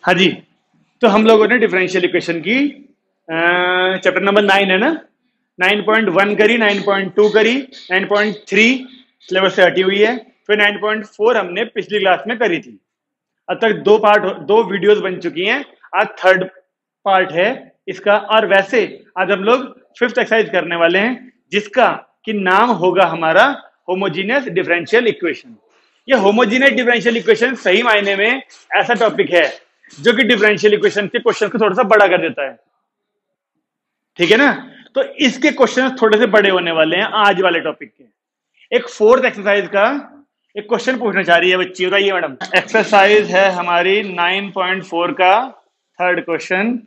हाँ जी, तो हम लोगों ने डिफरेंशियल इक्वेशन की चैप्टर नंबर 9 है ना, 9.1 करी, 9.2 करी, 9.3 सिलेबस से हटी हुई है, फिर 9.4 हमने पिछली क्लास में करी थी। अब तक दो वीडियोस बन चुकी हैं, आज थर्ड पार्ट है इसका। और वैसे आज हम लोग फिफ्थ एक्सरसाइज करने वाले हैं, जिसका कि नाम होगा हमारा होमोजीनियस डिफरेंशियल इक्वेशन। ये होमोजीनियस डिफरेंशियल इक्वेशन सही मायने में ऐसा टॉपिक है जो कि डिफरेंशियल इक्वेशन के क्वेश्चन को थोड़ा सा बड़ा कर देता है, ठीक है ना। तो इसके क्वेश्चन थोड़े से बड़े होने वाले हैं आज वाले टॉपिक के। एक फोर्थ एक्सरसाइज का एक क्वेश्चन पूछना चाह रही है बच्ची, बताइए मैडम। एक्सरसाइज है हमारी 9.4 का थर्ड क्वेश्चन,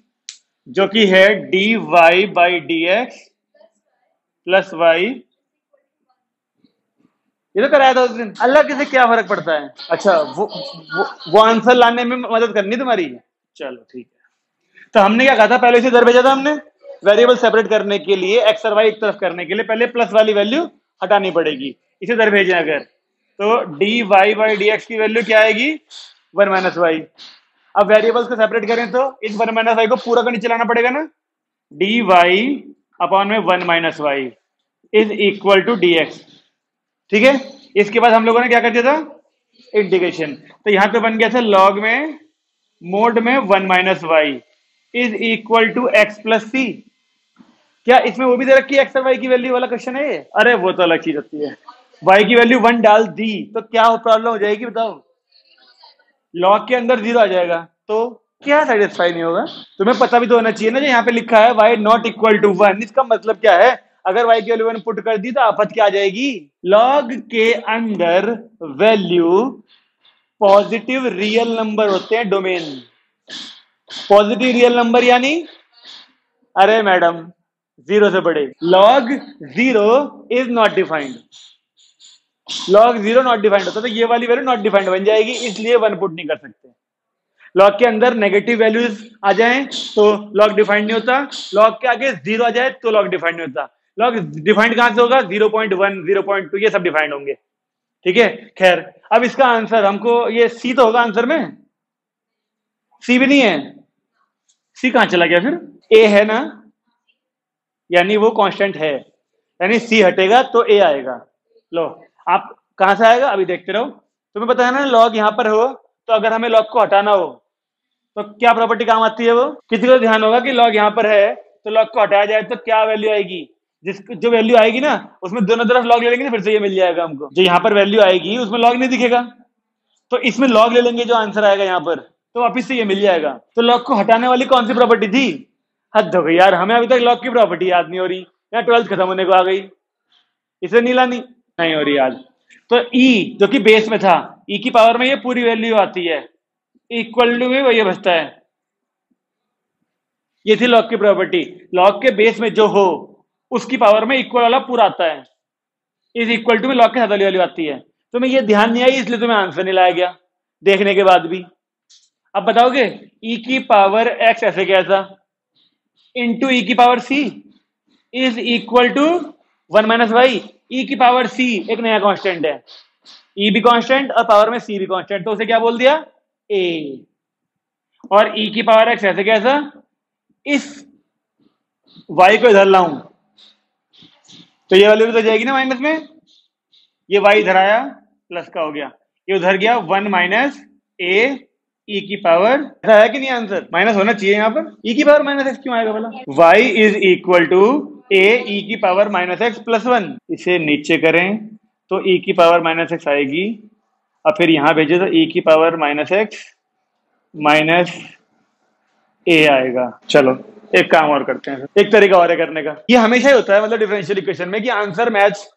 जो कि है dy by dx plus Y. ये तो कराया था उस दिन। अल्लाह के से क्या फर्क पड़ता है। अच्छा, वो आंसर लाने में मदद करनी तुम्हारी। चलो ठीक है। तो हमने क्या कहा था, पहले से इधर भेजा था हमने वेरिएबल सेपरेट करने के लिए, एक्स और वाई एक तरफ करने के लिए पहले प्लस वाली वैल्यू हटानी पड़ेगी। इसे इधर भेजें अगर, तो D Y by D X की वैल्यू क्या आएगी, 1 माइनस वाई। अब वेरिएबल्स को सेपरेट करें तो इस 1 माइनस वाई को पूरा का नीचे लाना पड़ेगा ना, डी वाई अपॉन में 1 minus Y is equal to D X. ठीक है, इसके बाद हम लोगों ने क्या कर दिया था, इंटीग्रेशन। तो यहां पे बन गया था लॉग में मोड में 1 minus Y is equal to x plus c. क्या इसमें वो भी दे रखी है एक्स और वाई की वैल्यू वाला क्वेश्चन है ये? अरे वो तो अलग चीज होती है। वाई की वैल्यू 1 डाल दी तो क्या प्रॉब्लम हो जाएगी बताओ, लॉग के अंदर 0 आ जाएगा, तो क्या सेटिस्फाई नहीं होगा। तुम्हें पता भी तो होना चाहिए ना, जो यहाँ पे लिखा है y नॉट इक्वल टू 1, इसका मतलब क्या है, अगर y की वैल्यू 1 पुट कर दी तो आफत क्या आ जाएगी, लॉग के अंदर वैल्यू पॉजिटिव रियल नंबर होते हैं डोमेन। पॉजिटिव रियल नंबर यानी, अरे मैडम 0 से बड़े, log 0 is not defined, log 0 not defined होता तो ये वाली वैल्यू नॉट डिफाइंड बन जाएगी, इसलिए 1 पुट नहीं कर सकते। लॉग के अंदर नेगेटिव वैल्यूज आ जाएं तो लॉग डिफाइंड नहीं होता, लॉग के आगे 0 आ जाए तो लॉग डिफाइंड नहीं होता। लॉग डिफाइंड कहां से होगा, 0.1 0.2 ये सब डिफाइंड होंगे, ठीक है। खैर, अब इसका आंसर हमको, ये सी तो होगा आंसर में, सी भी नहीं है, सी कहां चला गया फिर, ए है ना, यानी वो कांस्टेंट है, यानी सी हटेगा तो ए आएगा। लो, आप कहां से आएगा अभी देखते रहो। तुम्हें पता है ना, लॉग यहां पर हो तो अगर हमें लॉग को हटाना हो तो क्या प्रॉपर्टी काम आती है, वो किसी को ध्यान होगा कि लॉग यहां पर है तो लॉग को हटाया जाए तो क्या वैल्यू आएगी, जो वैल्यू आएगी ना उसमें दोनों तरफ लॉग ले लेंगे तो फिर से ये मिल जाएगा हमको। जो यहाँ पर वैल्यू आएगी उसमें लॉग नहीं दिखेगा, तो इसमें लॉग ले लेंगे, जो आंसर आएगा यहाँ पर तो वापिस से ये मिल जाएगा। तो लॉग को हटाने वाली कौन सी प्रॉपर्टी थी, हद हो गई यार, हमें अभी तक लॉग की प्रॉपर्टी याद नहीं हो रही, या 12th खत्म होने को आ गई, इसे नहीं लानी, नहीं हो रही याद। तो ई जो कि बेस में था, ई की पावर में ये पूरी वैल्यू आती है, इक्वल टू में वही बचता है, ये थी लॉग की प्रॉपर्टी। लॉग के बेस में जो हो उसकी पावर में इक्वल वाला पूरा आता है, इज इक्वल टू में लॉग के साथ वाली वैल्यू आती है। तुम्हें ये ध्यान नहीं आई इसलिए तुम्हें आंसर नहीं लाया गया देखने के बाद भी। अब बताओगे ई की पावर एक्स ऐसे क्या था, इंटू ई की power c is equal to 1 minus y. E की पावर सी एक नया कांस्टेंट है, ई भी कांस्टेंट और पावर में सी भी कांस्टेंट, तो उसे क्या बोल दिया, ए। और ई की पावर एक्स ऐसे कैसा, इस y को इधर लाऊं तो ये वाली तो जाएगी ना माइनस में, ये y इधर आया प्लस का हो गया, ये उधर गया 1 माइनस ए ई की पावर, ऐसा है कि नहीं, आंसर माइनस होना चाहिए यहाँ पर, ई की पावर माइनस एक्स क्यों आएगा बोला, y is equal to A E की पावर माइनस एक्स प्लस 1। इसे नीचे करें तो ई की पावर माइनस एक्स आएगी, और फिर यहां भेजे तो ई की पावर माइनस एक्स माइनस ए आएगा। चलो एक काम और करते हैं, एक तरीका और है करने का, ये हमेशा ही होता है मतलब डिफरेंशियल इक्वेशन में कि आंसर मैच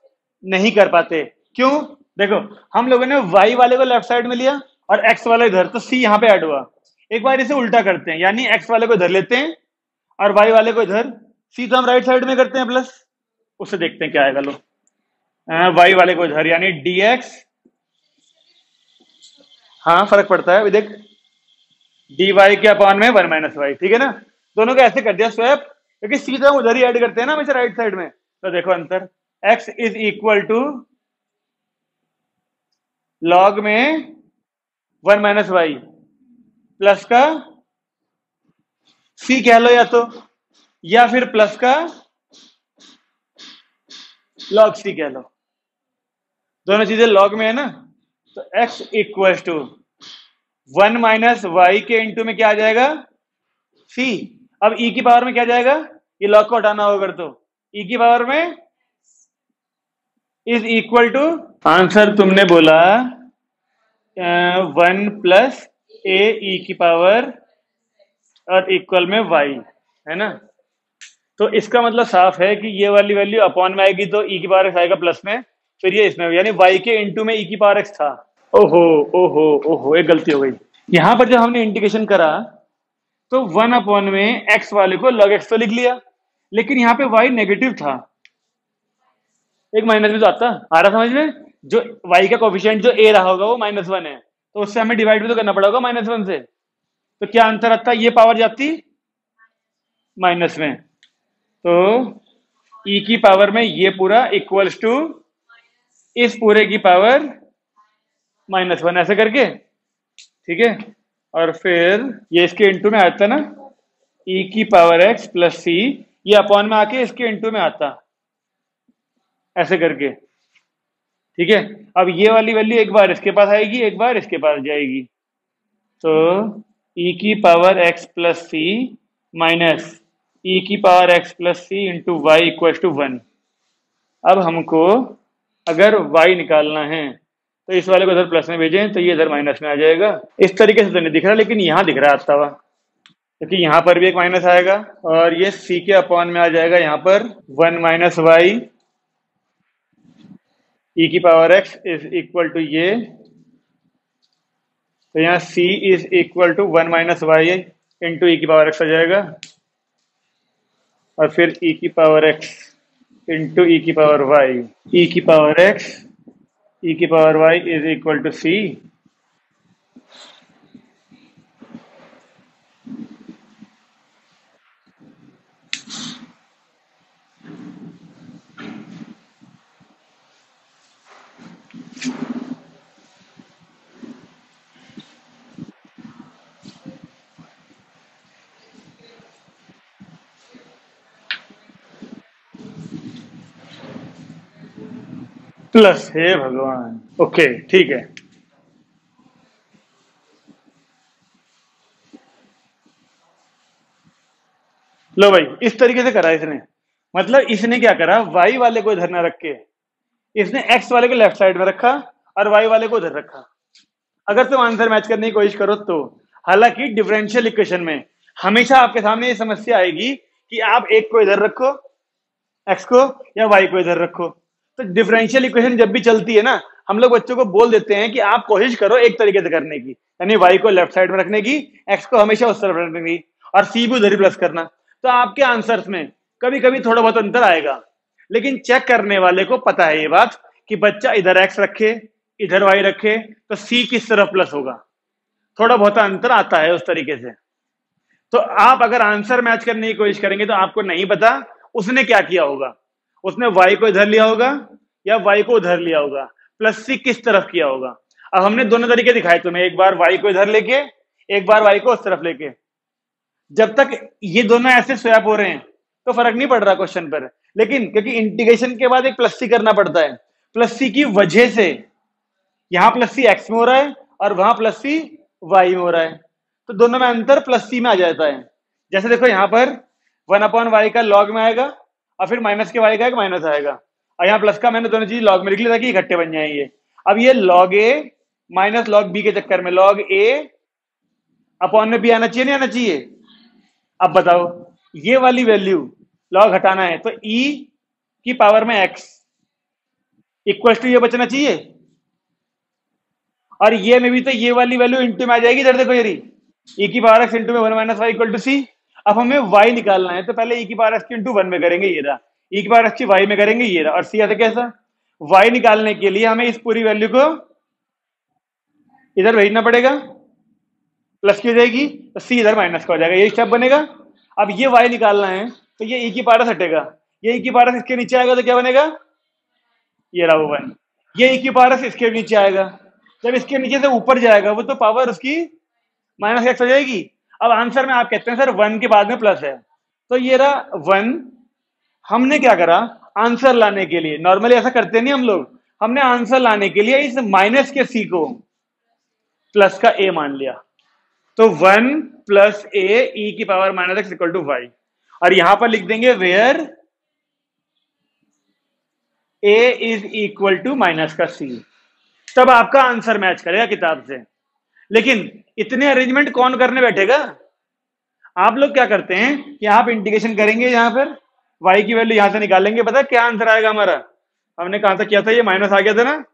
नहीं कर पाते। क्यों, देखो हम लोगों ने y वाले को लेफ्ट साइड में लिया और x वाला इधर, तो c यहाँ पे ऐड हुआ। एक बार इसे उल्टा करते हैं, यानी x वाले को इधर लेते हैं और y वाले को इधर, c तो हम राइट साइड में करते हैं प्लस, उससे देखते हैं क्या आएगा। लो, y वाले को इधर यानी dx, हाँ फर्क पड़ता है, देख dy के अपॉन में 1 माइनस वाई, ठीक है ना। दोनों को ऐसे कर दिया स्वैप, क्योंकि सी तो हम उधर ही ऐड करते हैं ना हमेशा राइट साइड में। तो देखो अंतर, x is equal to log में 1 माइनस वाई प्लस का सी कह लो, या फिर प्लस का लॉग सी कह लो। दोनों चीजें लॉग में है ना, तो x equal to 1 minus Y के इंटू में क्या आ जाएगा, c। अब e की पावर में क्या जाएगा, ये लॉग को हटाना होगा तो e की पावर में इज इक्वल टू, आंसर तुमने बोला 1 प्लस ए ई की पावर और इक्वल में y, है ना। तो इसका मतलब साफ है कि ये वाली वैल्यू अपॉन में आएगी तो e की पावर x आएगा प्लस में, फिर ये इसमें, यानी y के इंटू में e की पावर x था। ओहो ओहो ओहो, एक गलती हो गई। यहां पर जब हमने इंटीग्रेशन करा तो 1 अपॉन में x वाले को log x तो लिख लिया, लेकिन यहाँ पे y नेगेटिव था, एक माइनस भी तो आता आ रहा समझ में। जो y का कोफिशिएंट जो a रहा होगा वो -1 है, तो उससे हमें डिवाइड भी तो करना पड़ेगा -1 से। तो क्या आंसर आता, ये पावर जाती माइनस में, तो e की पावर में ये पूरा इक्वल्स टू इस पूरे की पावर -1, ऐसे करके, ठीक है। और फिर ये इसके इंटू में आता ना, e की पावर x प्लस सी, ये अपॉन में आके इसके इंटू में आता, ऐसे करके, ठीक है। अब ये वाली वैल्यू एक बार इसके पास आएगी, एक बार इसके पास जाएगी, तो e की power x plus C minus e की power x plus C into Y equal to 1। अब हमको अगर y निकालना है तो इस वाले को इधर प्लस में भेजें तो ये इधर माइनस में आ जाएगा। इस तरीके से तो नहीं दिख रहा, लेकिन यहाँ दिख रहा आता हुआ, क्योंकि यहाँ पर भी एक माइनस आएगा और ये c के अपॉन में आ जाएगा यहाँ पर 1 माइनस वाई e की power x is equal to ये, तो यहाँ c is equal to 1 minus y into e की पावर x आ जाएगा, और फिर e की पावर x इंटू ई की पावर y, e की पावर x e की power y is equal to c। Plus, हे भगवान, ओके ठीक है। लो भाई, इस तरीके से करा इसने, मतलब इसने क्या करा, y वाले को इधर ना रख के इसने x वाले को लेफ्ट साइड में रखा और y वाले को उधर रखा। अगर तुम आंसर मैच करने की कोशिश करो तो, हालांकि डिफरेंशियल इक्वेशन में हमेशा आपके सामने ये समस्या आएगी कि आप एक को इधर रखो x को, या y को इधर रखो। तो डिफरेंशियल इक्वेशन जब भी चलती है ना, हम लोग बच्चों को बोल देते हैं कि आप कोशिश करो एक तरीके से करने की, यानी y को लेफ्ट साइड में रखने की, x को हमेशा उस तरफ रखने की, और c भी उधर ही प्लस करना। तो आपके आंसर्स में कभी कभी थोड़ा बहुत अंतर आएगा, लेकिन चेक करने वाले को पता है ये बात कि बच्चा इधर x रखे इधर y रखे तो c किस तरफ प्लस होगा, थोड़ा बहुत अंतर आता है उस तरीके से। तो आप अगर आंसर मैच करने की कोशिश करेंगे तो आपको नहीं पता उसने क्या किया होगा, उसने y को इधर लिया होगा या y को उधर लिया होगा, प्लस c किस तरफ किया होगा। अब हमने दोनों तरीके दिखाए तुम्हें, एक बार y को इधर लेके, एक बार y को उस तरफ लेके। जब तक ये दोनों ऐसे स्वैप हो रहे हैं तो फर्क नहीं पड़ रहा क्वेश्चन पर, लेकिन क्योंकि इंटीग्रेशन के बाद एक प्लस सी करना पड़ता है, प्लस सी की वजह से यहां प्लस सी एक्स में हो रहा है और वहां प्लस सी वाई में हो रहा है, तो दोनों में अंतर प्लस सी में आ जाता है। जैसे देखो यहाँ पर 1 अपॉन वाई का लॉग में आएगा और फिर माइनस के वाई का एक माइनस आएगा, और यहाँ प्लस का मैंने दोनों चीज लॉग में लिख लिया ताकि इकट्ठे बन जाएंगे। अब ये लॉग ए माइनस लॉग बी के चक्कर में लॉग ए अपॉन में बी आना चाहिए, नहीं आना चाहिए। अब बताओ, ये वाली वैल्यू लॉग हटाना है तो e की पावर में x इक्वल टू ये बचना चाहिए, और ये में भी तो ये वाली वैल्यू इंटू में आ जाएगी। इधर देखो ये e की पावर x इंटू में 1 minus Y equal to C. अब हमें y निकालना है तो पहले e की पावर x इंटू 1 में करेंगे ये रहा, e की पावर x की y में करेंगे ये रहा, और c ऐसे कैसा, y निकालने के लिए हमें इस पूरी वैल्यू को इधर भेजना पड़ेगा, प्लस की हो जाएगी तो c इधर माइनस का हो जाएगा, ये स्टेप बनेगा। अब ये y निकालना है तो ये e की पावर हटेगा, ये e की पावर इसके नीचे आएगा तो क्या बनेगा, ये रहा वो 1। ये e की पावर इसके नीचे आएगा, जब इसके नीचे से ऊपर जाएगा वो तो पावर उसकी माइनस एक्स हो जाएगी। अब आंसर में आप कहते हैं सर 1 के बाद में प्लस है, तो ये रहा 1। हमने क्या करा, आंसर लाने के लिए, नॉर्मली ऐसा करते नहीं हम लोग, हमने आंसर लाने के लिए इस माइनस के सी को प्लस का ए मान लिया। तो 1 प्लस ए ई की power minus X equal to Y, और यहां पर लिख देंगे where A is equal to minus का सी। तब आपका आंसर मैच करेगा किताब से। लेकिन इतने अरेंजमेंट कौन करने बैठेगा? आप लोग क्या करते हैं कि आप इंटीग्रेशन करेंगे, यहां पर y की वैल्यू यहां से निकालेंगे, पता है क्या आंसर आएगा हमारा? हमने कहा था किया था, ये माइनस आ गया था ना,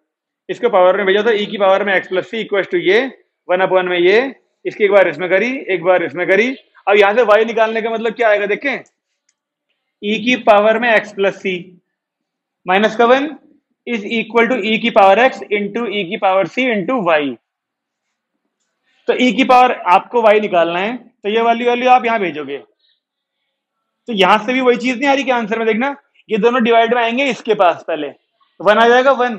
इसको पावर में भेजा था, e की पावर में x plus C equal to ये 1/, में ये, इसकी एक बार इसमें करी, एक बार इसमें करी। अब यहां से y निकालने का मतलब क्या आएगा देखें, e की पावर में x प्लस सी माइनस का 1 इज इक्वल टू e की पावर x इंटू e की पावर c इंटू वाई। तो e की पावर आपको y निकालना है, तो ये वाली वैल्यू आप यहां भेजोगे, तो यहां से भी वही चीज नहीं आ रही कि आंसर में देखना, ये दोनों डिवाइड में आएंगे, इसके पास पहले 1 आ जाएगा 1,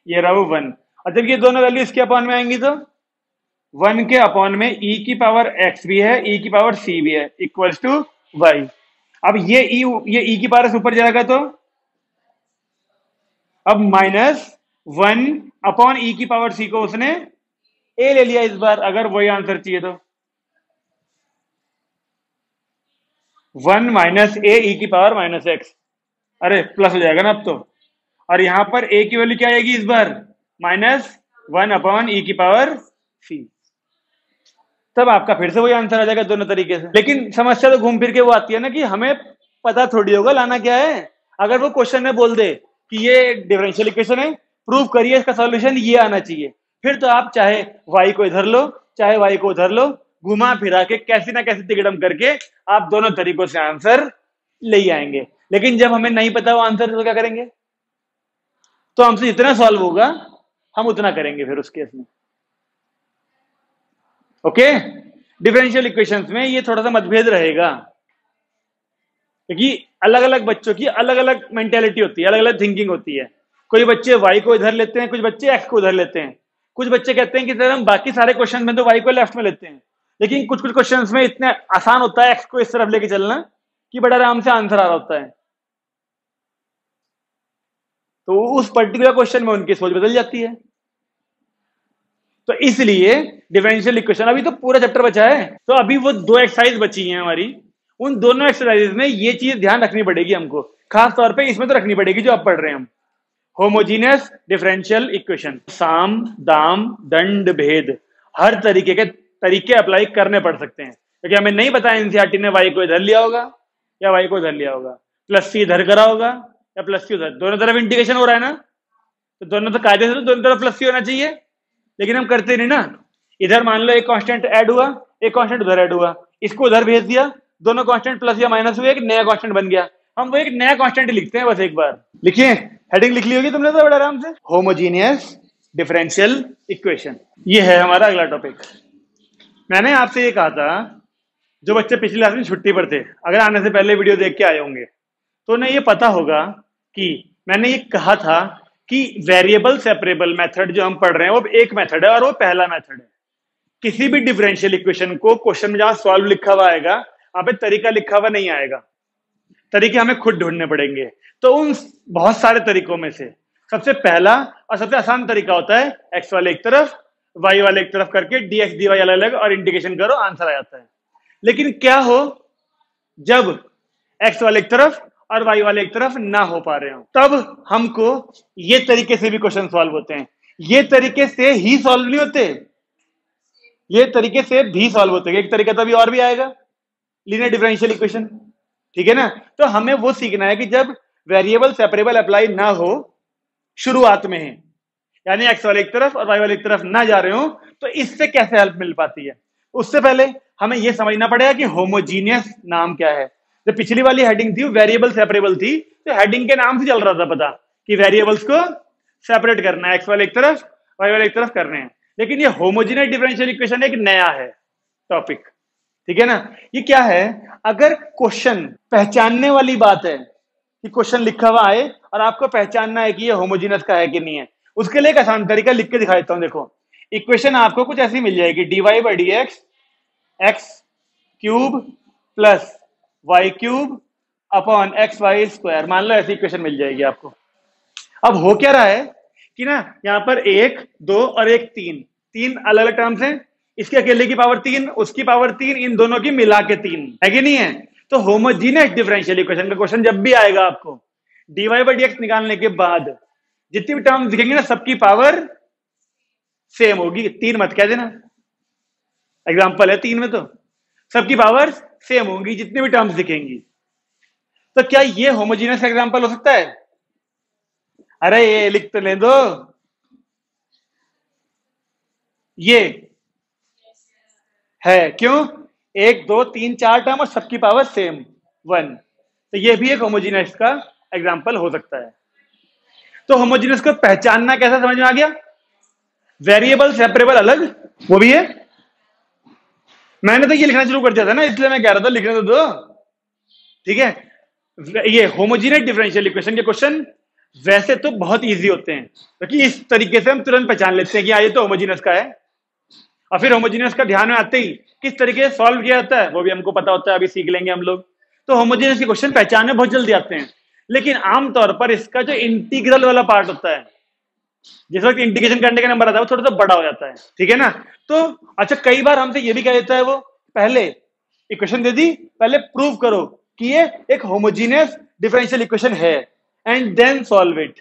ये रहा वो 1, और जब ये दोनों वैल्यू इसके अपॉन में आएंगी तो 1 के अपॉन में e की पावर x भी है, e की पावर c भी है, इक्वल्स टू y। अब ये e की पावर ऊपर जाएगा, तो अब माइनस 1 अपॉन e की पावर c को उसने a ले लिया इस बार, अगर वही आंसर चाहिए तो 1 माइनस ए ई की पावर माइनस एक्स, अरे प्लस हो जाएगा ना अब तो, और यहां पर ए की वैल्यू क्या आएगी इस बार, माइनस 1 अपॉन ई की पावर सी। तब आपका फिर से वही आंसर आ जाएगा दोनों तरीके से। लेकिन समस्या तो घूम फिर के वो आती है ना कि हमें पता थोड़ी होगा लाना क्या है। अगर वो क्वेश्चन में बोल दे कि ये डिफरेंशियल इक्वेशन है, प्रूव करिए इसका सॉल्यूशन ये आना चाहिए, फिर तो आप चाहे y को इधर लो चाहे y को उधर लो, घुमा फिरा के कैसी ना कैसी तिकड़म करके आप दोनों तरीकों से आंसर ले आएंगे। लेकिन जब हमें नहीं पता वो आंसर, तो क्या करेंगे? तो हमसे जितना सॉल्व होगा हम उतना करेंगे फिर उस केस में। ओके, डिफरेंशियल इक्वेशंस में ये थोड़ा सा मतभेद रहेगा, क्योंकि अलग अलग बच्चों की अलग अलग मेंटेलिटी होती है, अलग अलग थिंकिंग होती है। कोई बच्चे y को इधर लेते हैं, कुछ बच्चे x को उधर लेते हैं, कुछ बच्चे कहते हैं कि सर हम बाकी सारे क्वेश्चन में तो y को लेफ्ट में लेते हैं, लेकिन कुछ कुछ क्वेश्चंस में इतने आसान होता है x को इस तरफ लेके चलना कि बड़ा आराम से आंसर आ रहा होता है। तो उस पर्टिकुलर क्वेश्चन में उनकी सोच बदल जाती है। तो इसलिए डिफरेंशियल इक्वेशन, अभी तो पूरा चैप्टर बचा है, तो अभी वो 2 एक्सरसाइज बची हैं हमारी, उन दोनों एक्सरसाइज में ये चीज ध्यान रखनी पड़ेगी हमको, खास तौर पे इसमें तो रखनी पड़ेगी जो आप पढ़ रहे हैं हम, होमोजीनियस डिफरेंशियल इक्वेशन। साम दाम दंड भेद हर तरीके के तरीके अप्लाई करने पड़ सकते हैं, क्योंकि हमें नहीं पता एनसीईआरटी ने y को इधर लिया होगा या y को इधर लिया होगा, प्लस सी इधर करा होगा या प्लस सी उधर, दोनों तरफ इंटीग्रेशन हो रहा है ना, तो दोनों तो कायदे से तो दोनों तरफ प्लस सी होना चाहिए, लेकिन हम करते नहीं ना। इधर मान लो एक कांस्टेंट ऐड हुआ, एक कांस्टेंट उधर ऐड हुआ, इसको उधर भेज दिया, दोनों कांस्टेंट प्लस या माइनस हुए, एक नया कांस्टेंट बन गया, हम वो एक नया कांस्टेंट लिखते हैं बस एक बार। लिखिए, हेडिंग लिख ली होगी तुमने तो बड़ा आराम से, होमोजीनियस डिफरेंशियल इक्वेशन। ये है हमारा अगला टॉपिक। मैंने आपसे ये कहा था, जो बच्चे पिछले क्लास में छुट्टी पर थे, अगर आने से पहले वीडियो देख के आए होंगे तो उन्हें ये पता होगा कि मैंने ये कहा था कि वेरिएबल सेपरेबल मेथड जो हम पढ़ रहे हैं वो एक मेथड है और वो पहला मेथड है। किसी भी डिफरेंशियल इक्वेशन को क्वेश्चन में जहां सॉल्व लिखा हुआ आएगा, वहां पे तरीका लिखा हुआ नहीं आएगा, तरीके हमें खुद ढूंढने पड़ेंगे। तो उन बहुत सारे तरीकों में से सबसे पहला और सबसे आसान तरीका होता है एक्स वाले एक तरफ y वाले एक तरफ करके dx dy अलग अलग और इंटीग्रेशन करो, आंसर आ जाता है। लेकिन क्या हो जब x वाले एक तरफ और y वाले एक तरफ ना हो पा रहे हो, तब हमको ये तरीके से भी क्वेश्चन सॉल्व होते हैं। ये तरीके से ही सॉल्व नहीं होते, ये तरीके से भी सॉल्व होते हैं। एक तरीका तो अभी और भी आएगा, लीनियर डिफरेंशियल इक्वेशन, ठीक है ना। तो हमें वो सीखना है कि जब वेरिएबल सेपरेबल अप्लाई ना हो शुरुआत में है, यानी एक्स वाले एक तरफ और वाई वाले एक तरफ ना जा रहे हो, तो इससे कैसे हेल्प मिल पाती है। उससे पहले हमें यह समझना पड़ेगा कि होमोजीनियस नाम क्या है। जब पिछली वाली हेडिंग थी वेरिएबल सेपरेबल थी, तो हेडिंग के नाम से चल रहा था पता कि वेरिएबल्स को सेपरेट करना है, एक्स वाले एक तरफ वाई वाले एक तरफ करने हैं। लेकिन ये होमोजीनियस डिफरेंशियल इक्वेशन एक नया है टॉपिक, ठीक है ना। ये क्या है, अगर क्वेश्चन पहचानने वाली बात है कि क्वेश्चन लिखा हुआ आए और आपको पहचानना है कि ये होमोजीनियस का है कि नहीं है, उसके लिए एक आसान तरीका लिख के दिखा देता हूं। देखो, इक्वेशन आपको कुछ ऐसी मिल जाएगी, dy by D X cube plus Y cube upon X Y square, मान लो ऐसी इक्वेशन मिल जाएगी आपको। अब हो क्या रहा है कि ना यहाँ पर 1 2 और 1 3 तीन अलग अलग टर्म्स हैं, इसके अकेले की पावर 3, उसकी पावर 3, इन दोनों की मिला के 3 है कि नहीं है। तो होमोजीनियस डिफरेंशियल इक्वेशन का क्वेश्चन जब भी आएगा आपको dy बाई डी एक्स निकालने के बाद जितनी भी टर्म्स दिखेंगे ना सबकी पावर सेम होगी, 3 मत कह देना, एग्जांपल है 3 में तो सबकी पावर सेम होंगी जितनी भी टर्म्स दिखेंगी। तो क्या ये होमोजीनियस एग्जांपल हो सकता है? अरे ये लिख तो ले दो, ये है क्यों 1 2 3 4 टर्म और सबकी पावर सेम 1, तो ये भी एक होमोजीनियस का एग्जांपल हो सकता है। तो होमोजीनियस को पहचानना कैसा समझ में आ गया? वेरिएबल सेपरेबल अलग, वो भी है। मैंने तो ये लिखना शुरू कर दिया था ना, इसलिए मैं कह रहा था लिखने तो दो, ठीक है। ये होमोजीनियस डिफरेंशियल इक्वेशन के क्वेश्चन वैसे तो बहुत इजी होते हैं, क्योंकि इस तरीके से हम तुरंत पहचान लेते हैं कि ये तो होमोजीनियस का है। और फिर होमोजीनियस का ध्यान में आते ही किस तरीके से सॉल्व किया जाता है वो भी हमको पता होता है, अभी सीख लेंगे हम लोग। तो होमोजीनियस के क्वेश्चन पहचानने बहुत जल्दी आते हैं, लेकिन आमतौर पर इसका जो इंटीग्रल वाला पार्ट होता है, जिस वक्त इंटीग्रेशन करने का नंबर आता है वो थोड़ा सा बड़ा हो जाता है, ठीक है ना। तो अच्छा कई बार हमसे ये भी कह देता है वो, पहले इक्वेशन दे दी, पहले प्रूव करो कि ये एक होमोजीनियस डिफरेंशियल इक्वेशन है एंड देन सॉल्व इट।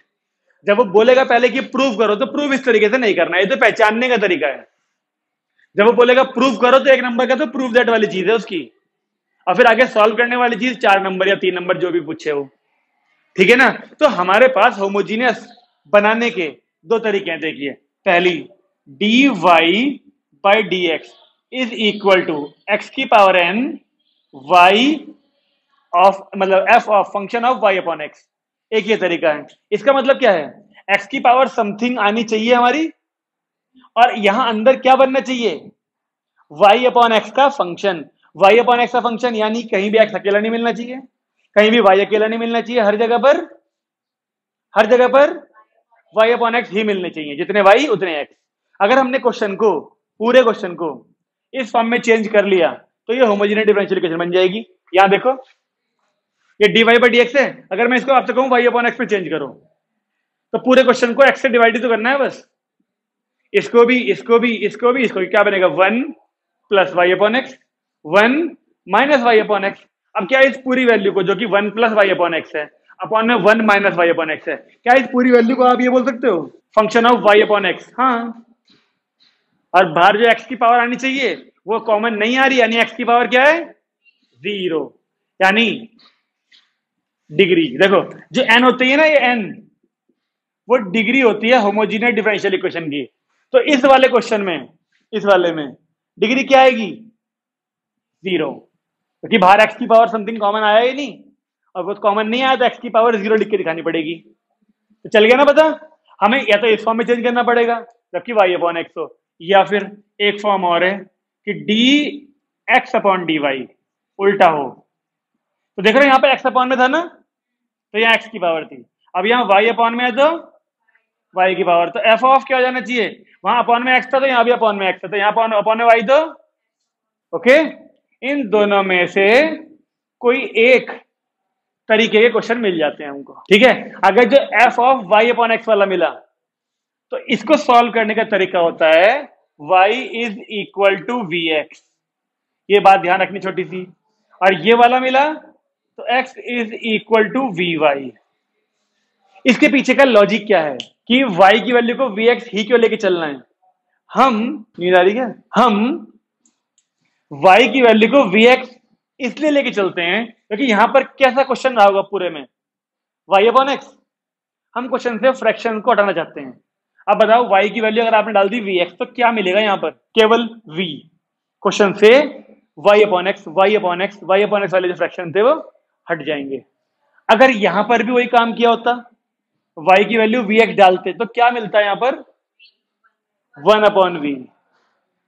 जब वो बोलेगा पहले कि प्रूव करो, तो प्रूव इस तरीके से नहीं करना है, ये तो पहचानने का तरीका है। जब वो बोलेगा प्रूव करो तो 1 नंबर का तो प्रूव दैट वाली चीज है उसकी, और फिर आगे सॉल्व करने वाली चीज 4 नंबर या 3 नंबर जो भी पूछे वो, ठीक है ना। तो हमारे पास होमोजीनियस बनाने के 2 तरीके हैं, देखिए। पहली dy by D x is equal to X की पावर n y ऑफ मतलब f of function of y upon x, एक ये तरीका है। इसका मतलब क्या है, x की पावर समथिंग आनी चाहिए हमारी, और यहां अंदर क्या बनना चाहिए, y अपॉन एक्स का फंक्शन। y अपॉन एक्स का फंक्शन यानी कहीं भी x अकेला नहीं मिलना चाहिए, कहीं भी y अकेला नहीं मिलना चाहिए, हर जगह पर y अपॉन एक्स ही मिलने चाहिए, जितने y उतने x। अगर हमने क्वेश्चन को, पूरे क्वेश्चन को इस फॉर्म में चेंज कर लिया तो ये होमोजीनियस डिफरेंशियल इक्वेशन बन जाएगी। यहां देखो ये dy बाई डी एक्स है, अगर मैं इसको आपसे कहूं y अपॉन एक्स में चेंज करो तो पूरे क्वेश्चन को x से डिवाइड तो करना है बस। इसको भी क्या बनेगा, 1 plus Y upon X, 1 minus Y upon X. अब क्या इस पूरी वैल्यू को, जो कि 1 प्लस वाई अपॉन एक्स है, अपॉन में 1 माइनस वाई अपॉन एक्स है, क्या इस पूरी वैल्यू को आप ये बोल सकते हो function of Y upon X? हाँ। और बाहर जो एक्स की पावर आनी चाहिए वो कॉमन नहीं आ रही, यानी एक्स की पावर क्या है 0, यानी डिग्री। देखो जो n होती है ना, ये n वो डिग्री होती है होमोजीनियस डिफरेंशियल इक्वेशन की। तो इस वाले क्वेश्चन में, इस वाले में डिग्री क्या आएगी 0, क्योंकि बाहर x की पावर समथिंग कॉमन आया ही नहीं, और वो कॉमन नहीं आया तो x की पावर 0 लिख के दिखानी पड़ेगी। तो चल गया ना पता, हमें या तो इस फॉर्म में चेंज करना पड़ेगा जबकि y अपॉन एक्स हो, या फिर एक फॉर्म और है कि D X upon D Y उल्टा हो। तो देख रहे हो यहाँ पे x अपॉन में था ना, तो यहाँ x की पावर थी, अब यहाँ y अपॉन में है तो y की पावर, तो f ऑफ क्या हो जाना चाहिए, वहां अपॉन में x था तो यहाँ भी अपॉन में x था, तो यहाँ अपॉन में y तो ओके। इन दोनों में से कोई एक तरीके के क्वेश्चन मिल जाते हैं हमको, ठीक है। अगर जो f of y upon x वाला मिला तो इसको सॉल्व करने का तरीका होता है y is equal to V X, ये बात ध्यान रखनी छोटी सी। और ये वाला मिला तो x is equal to V Y. इसके पीछे का लॉजिक क्या है कि y की वैल्यू को vx ही क्यों लेके चलना है, हम नींद आ रही क्या, हम y की वैल्यू को vx इसलिए लेके चलते हैं क्योंकि यहां पर कैसा क्वेश्चन रहा होगा पूरे में, y अपॉन x, हम क्वेश्चन से फ्रैक्शन को हटाना चाहते हैं। अब बताओ y की वैल्यू अगर आपने डाल दी vx तो क्या मिलेगा यहाँ पर, केवल v। क्वेश्चन से y अपॉन एक्स वाले जो फ्रैक्शन थे वो हट जाएंगे। अगर यहां पर भी वही काम किया होता, y की वैल्यू vx डालते तो क्या मिलता है यहाँ पर 1 अपॉन वी,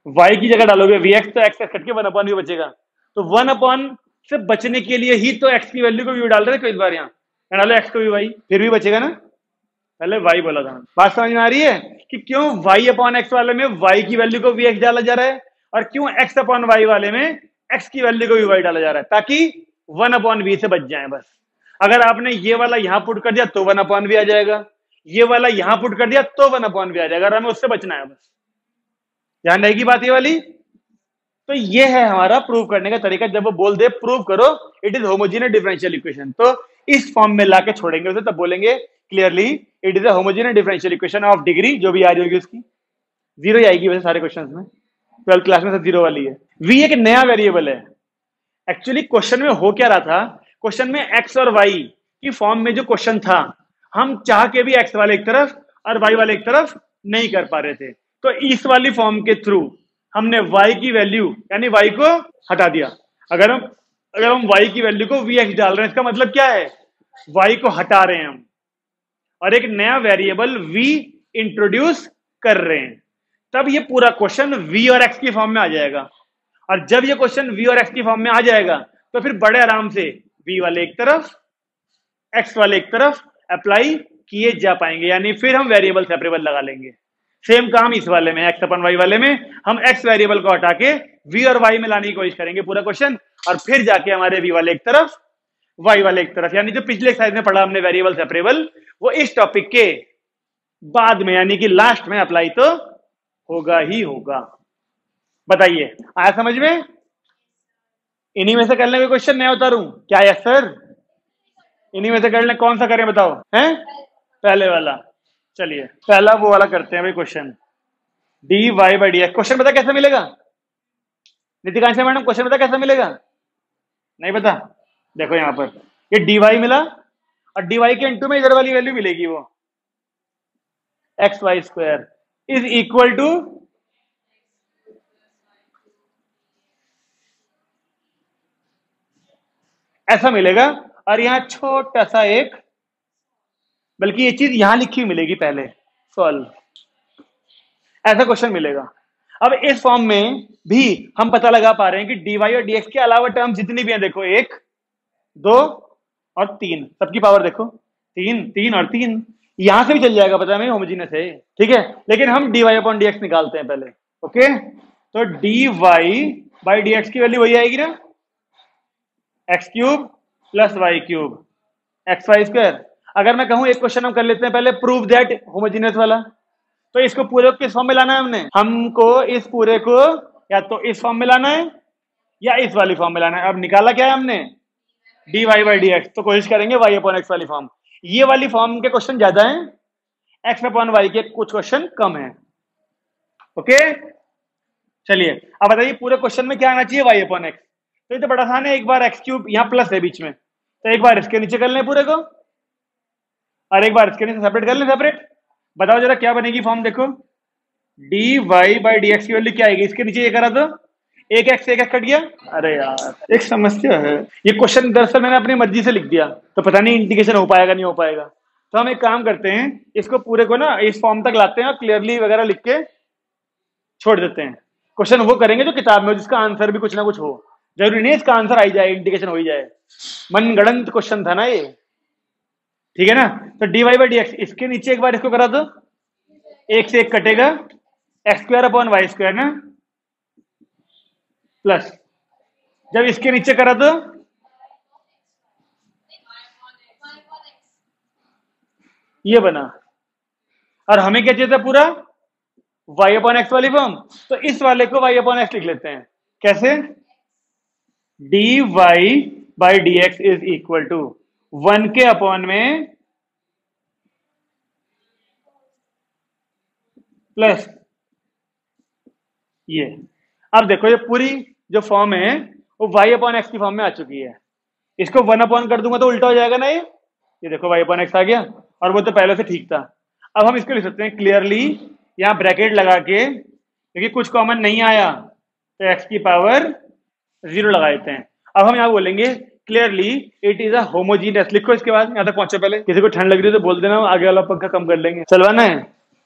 y की जगह डालोगे vx तो x कट के 1 अपॉन वी बचेगा। तो 1 अपॉन से बचने के लिए ही तो x की वैल्यू को v डाल रहे थे कई बार, यहाँ डालो x को भी y, फिर भी बचेगा ना, पहले y बोला था। बात समझ में आ रही है कि क्यों y अपॉन एक्स वाले में y की वैल्यू को vx डाला जा रहा है और क्यों x अपॉन y वाले में x की वैल्यू को vy डाला जा रहा है, ताकि 1 अपॉन v से बच जाए बस। अगर आपने ये वाला यहां पुट कर दिया तो 1 अपॉन v आ जाएगा, ये वाला यहां पुट कर दिया तो 1 अपॉन v आ जाएगा, अगर हमें उससे बचना है बस। ध्यान रहेगी बात ये वाली। तो ये है हमारा प्रूव करने का तरीका। जब वो बोल दे प्रूव करो it is homogeneous differential equation, तो इस फॉर्म में लाके छोड़ेंगे उसे, तब बोलेंगे clearly it is a homogeneous differential equation of degree, जो भी आ रही होगी उसकी 0 ही आएगी वैसे सारे क्वेश्चंस में, 12th क्लास में सब 0 वाली है। v एक नया वेरिएबल है। एक्चुअली क्वेश्चन में हो क्या रहा था, क्वेश्चन में x और y की फॉर्म में जो क्वेश्चन था, हम चाह के भी x वाले एक तरफ और y वाले एक तरफ नहीं कर पा रहे थे, तो इस वाली फॉर्म के थ्रू हमने y की वैल्यू यानी y को हटा दिया। अगर हम y की वैल्यू को vx डाल रहे हैं, इसका मतलब क्या है, y को हटा रहे हैं हम और एक नया वेरिएबल v इंट्रोड्यूस कर रहे हैं, तब ये पूरा क्वेश्चन v और x की फॉर्म में आ जाएगा। और जब ये क्वेश्चन v और x की फॉर्म में आ जाएगा तो फिर बड़े आराम से v वाले एक तरफ x वाले एक तरफ अप्लाई किए जा पाएंगे, यानी फिर हम वेरिएबल सेपरेबल लगा लेंगे। सेम काम इस वाले में, x अपन y वाले में हम x वेरिएबल को हटा के v और y में लाने की कोशिश करेंगे पूरा क्वेश्चन, और फिर जाके हमारे v वाले एक तरफ y वाले एक तरफ, यानी जो पिछले एक्सरसाइज में पढ़ा हमने वेरिएबल सेपरेबल, वो इस टॉपिक के बाद में यानी कि लास्ट में अप्लाई तो होगा ही होगा। बताइए आया समझ में? इन्हीं में से कर लें, कोई क्वेश्चन नया उतारूं क्या? यस सर, इन्हीं में से कर लें, कौन सा करें बताओ? हैं पहले वाला, चलिए पहला वो वाला करते हैं भाई question, dy by D x. Question पता कैसे मिलेगा नितिकांक्षा मैडम, क्वेश्चन पता कैसे मिलेगा? नहीं पता? देखो यहां पर ये dy मिला और dy के इंटू में इधर वाली वैल्यू मिलेगी, वो X Y square is equal to ऐसा मिलेगा। और यहां छोटा सा एक, बल्कि ये चीज यहां लिखी हुई मिलेगी पहले, सॉल्व, ऐसा क्वेश्चन मिलेगा। अब इस फॉर्म में भी हम पता लगा पा रहे हैं कि dy और dx के अलावा टर्म जितनी भी हैं, देखो 1 2 और 3, सबकी पावर देखो 3 3 और 3, यहां से भी चल जाएगा, पता है होमोजेनियस है, ठीक है। लेकिन हम dy अपॉन dx निकालते हैं पहले, ओके। तो dy बाई dx की वैल्यू वही आएगी ना, X cube plus Y cube X Y square. अगर मैं कहूं एक क्वेश्चन हम कर लेते हैं पहले, प्रूव दैट होमोजेनियस वाला, तो इसको पूरे को किस फॉर्म में लाना है हमको इस पूरे को या तो इस फॉर्म में लाना है या इस वाली फॉर्म में लाना है। अब निकाला क्या है हमने, dy बाई डी एक्स, तो कोशिश करेंगे y अपॉन एक्स वाली फॉर्म। ये वाली फॉर्म के क्वेश्चन ज्यादा हैं, x अपॉन y के कुछ क्वेश्चन कम है, ओके। चलिए अब बताइए पूरे क्वेश्चन में क्या आना चाहिए, y अपॉन एक्स। तो ये तो बड़ा आसान है, एक बार एक्स क्यूब, यहाँ प्लस है बीच में, तो एक बार इसके नीचे कर लें पूरे को और एक बार इसके नीचे सेपरेट कर लें, सेपरेट। बताओ जरा क्या बनेगी फॉर्म, देखो dy बाई डी एक्स की वैल्यू क्या आएगी, इसके नीचे ये करा दो, एक एक्स कट गया। अरे यार एक समस्या है, ये क्वेश्चन दरअसल मैंने अपनी मर्जी से लिख दिया, तो पता नहीं इंटीग्रेशन हो पाएगा नहीं हो पाएगा। तो हम एक काम करते हैं, इसको पूरे को ना इस फॉर्म तक लाते हैं और क्लियरली वगैरह लिख के छोड़ देते हैं। क्वेश्चन वो करेंगे जो किताब में हो, जिसका आंसर भी कुछ ना कुछ हो, जरूरी नहीं इसका आंसर आई जाए, इंडिकेशन हो ही जाए। मनगढ़ंत क्वेश्चन था ना ये, ठीक है ना। तो dy बाई डी एक्स, इसके नीचे एक बार इसको करा दो, एक से एक कटेगा, X square upon Y square ना, प्लस जब इसके नीचे करा दो ये बना, और हमें क्या चाहिए था पूरा y अपॉन एक्स वाली फॉर्म, तो इस वाले को y अपॉन एक्स लिख लेते हैं। कैसे, dy by D x is equal to 1 के अपॉन में प्लस ये। अब देखो ये पूरी जो फॉर्म है वो y अपॉन एक्स की फॉर्म में आ चुकी है, इसको 1 अपॉन कर दूंगा तो उल्टा हो जाएगा ना, ये देखो y अपॉन एक्स आ गया, और वो तो पहले से ठीक था। अब हम इसको लिख सकते हैं क्लियरली, यहाँ ब्रैकेट लगा के, क्योंकि कुछ कॉमन नहीं आया तो x की पावर 0 लगा देते हैं। अब हम यहाँ बोलेंगे clearly it is a homogeneous, लिखो इसके बाद, यहाँ तक पहुंचे पहले। किसी को ठंड लग रही है तो बोल देना, आगे वाला पंखा कम कर लेंगे। चलवाना है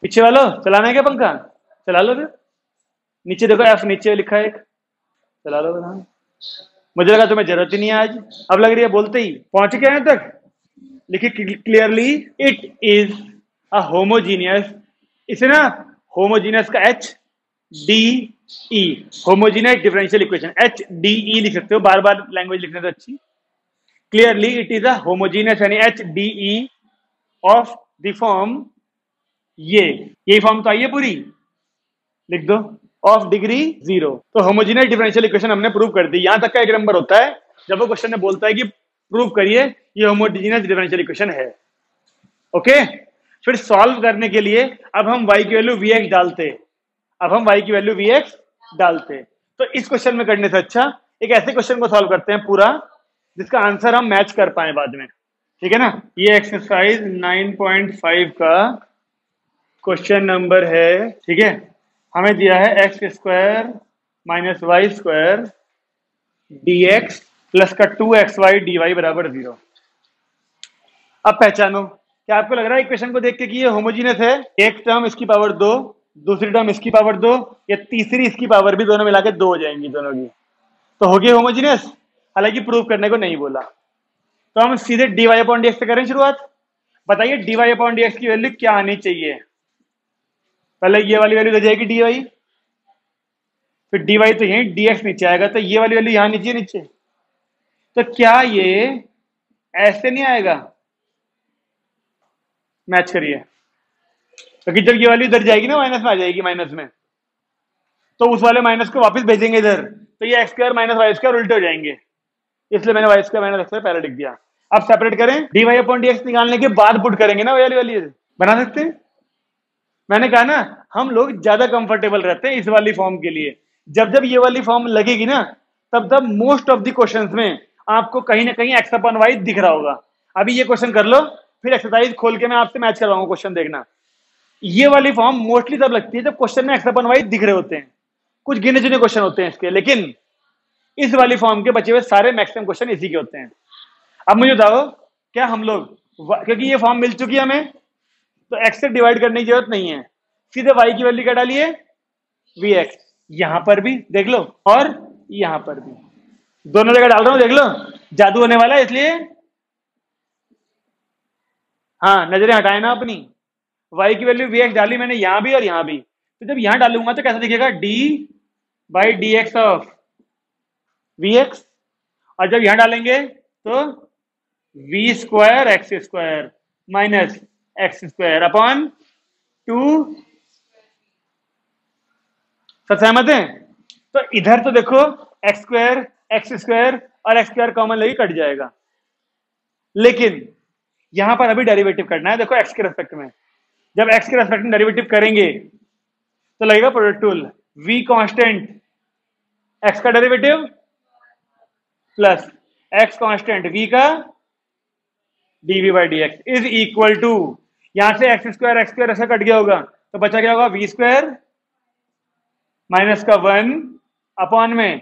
पीछे वालों, चलाना है क्या पंखा, चला लो फिर। नीचे देखो एफ नीचे लिखा है एक, चला लो फिर। मुझे लगा तुम्हें जरूरत ही नहीं है आज, अब लग रही है बोलते ही पहुंच गए यहाँ तक। लिखिए clearly it is a homogeneous इसे ना होमोजीनियस का H D E, homogeneous differential equation, H D E लिख सकते हो, बार बार लैंग्वेज लिखने से अच्छी। Clearly it is a homogeneous यानी H D E of the form, यही फॉर्म तो आई है पूरी, लिख दो, ऑफ डिग्री 0। तो होमोजीनियस डिफरेंशियल इक्वेशन हमने प्रूव कर दी। यहां तक का एक नंबर होता है जब वो क्वेश्चन में बोलता है कि प्रूव करिए ये होमोजीनियस डिफरेंशियल इक्वेशन है। ओके, फिर सॉल्व करने के लिए अब हम y की वैल्यू vx डालते, तो इस क्वेश्चन में करने से अच्छा एक ऐसे क्वेश्चन को सॉल्व करते हैं पूरा जिसका आंसर हम मैच कर पाए बाद में। ठीक है ना, ये एक्सरसाइज 9.5 का क्वेश्चन नंबर है। ठीक है, हमें दिया है X square minus Y square D X plus का 2xy dy बराबर 0। अब पहचानो, क्या आपको लग रहा है इक्वेशन को देख के कि ये होमोजीनियस है? एक टर्म इसकी पावर 2, दूसरी टर्म इसकी पावर 2, या तीसरी इसकी पावर भी दोनों मिला के 2 हो जाएंगी दोनों की, तो होगी होमोजीनियस। हालांकि प्रूव करने को नहीं बोला, तो हम सीधे dy अपॉन dx से करें शुरुआत। बताइए dy अपॉन dx की वैल्यू क्या आनी चाहिए? पहले ये वाली वैल्यू दे जाएगी dy, फिर dy तो यही, dx नीचे आएगा, तो ये वाली वैल्यू यहां नीचे। तो क्या ये ऐसे नहीं आएगा? मैच करिए, क्योंकि जब ये वाली इधर जाएगी ना माइनस में आ जाएगी, माइनस में, तो उस वाले माइनस को वापस भेजेंगे इधर, तो ये X square minus Y square उल्टे हो जाएंगे, इसलिए मैंने Y square minus X square पहले लिख दिया। अब सेपरेट करें, D Y upon D X निकालने के बाद पुट करेंगे ना वाली बना सकते हैं। मैंने कहा ना हम लोग ज्यादा कंफर्टेबल रहते हैं इस वाली फॉर्म के लिए। जब ये वाली फॉर्म लगेगी ना तब मोस्ट ऑफ द क्वेश्चंस में आपको कहीं ना कहीं एक्स अपॉन वाई दिख रहा होगा। अभी ये क्वेश्चन कर लो, फिर एक्सरसाइज खोल के मैं आपसे मैच करवाऊंगा क्वेश्चन, देखना। ये वाली फॉर्म मोस्टली तब लगती है जब क्वेश्चन में एक्स अपॉन वाई दिख रहे होते हैं, कुछ गिने चुने क्वेश्चन होते हैं इसके, लेकिन इस वाली फॉर्म के बचे हुए सारे मैक्सिमम क्वेश्चन इसी के होते हैं। अब मुझे बताओ, क्या हम लोग, क्योंकि ये फॉर्म मिल चुकी है हमें, तो x से डिवाइड करने की जरूरत नहीं है, सीधे y की वैल्यू क्या डालिए, vx। यहां पर भी देख लो और यहां पर भी, दोनों जगह डाल रहा हूं, देख लो, जादू होने वाला है इसलिए। हाँ, नजरें हटाए ना अपनी। y की वैल्यू vx डाली मैंने यहां भी और यहां भी, तो जब यहां डालूंगा तो कैसा दिखेगा, d by D x of vx, और जब यहां डालेंगे तो v square x square minus X square upon 2। सब सहमत हैं? तो इधर तो देखो एक्स स्क्वायर और एक्स स्क्वायर कॉमन लेके कट जाएगा, लेकिन यहां पर अभी डेरिवेटिव करना है। देखो एक्स के रेस्पेक्ट में, जब एक्स के रेस्पेक्ट में डेरिवेटिव करेंगे तो लगेगा product rule, v constant x का derivative plus x constant v का dv by D x is equal to, यहां से एक्स स्क्वायर ऐसा कट गया होगा तो बचा क्या होगा, v स्क्वायर माइनस का 1 अपॉन में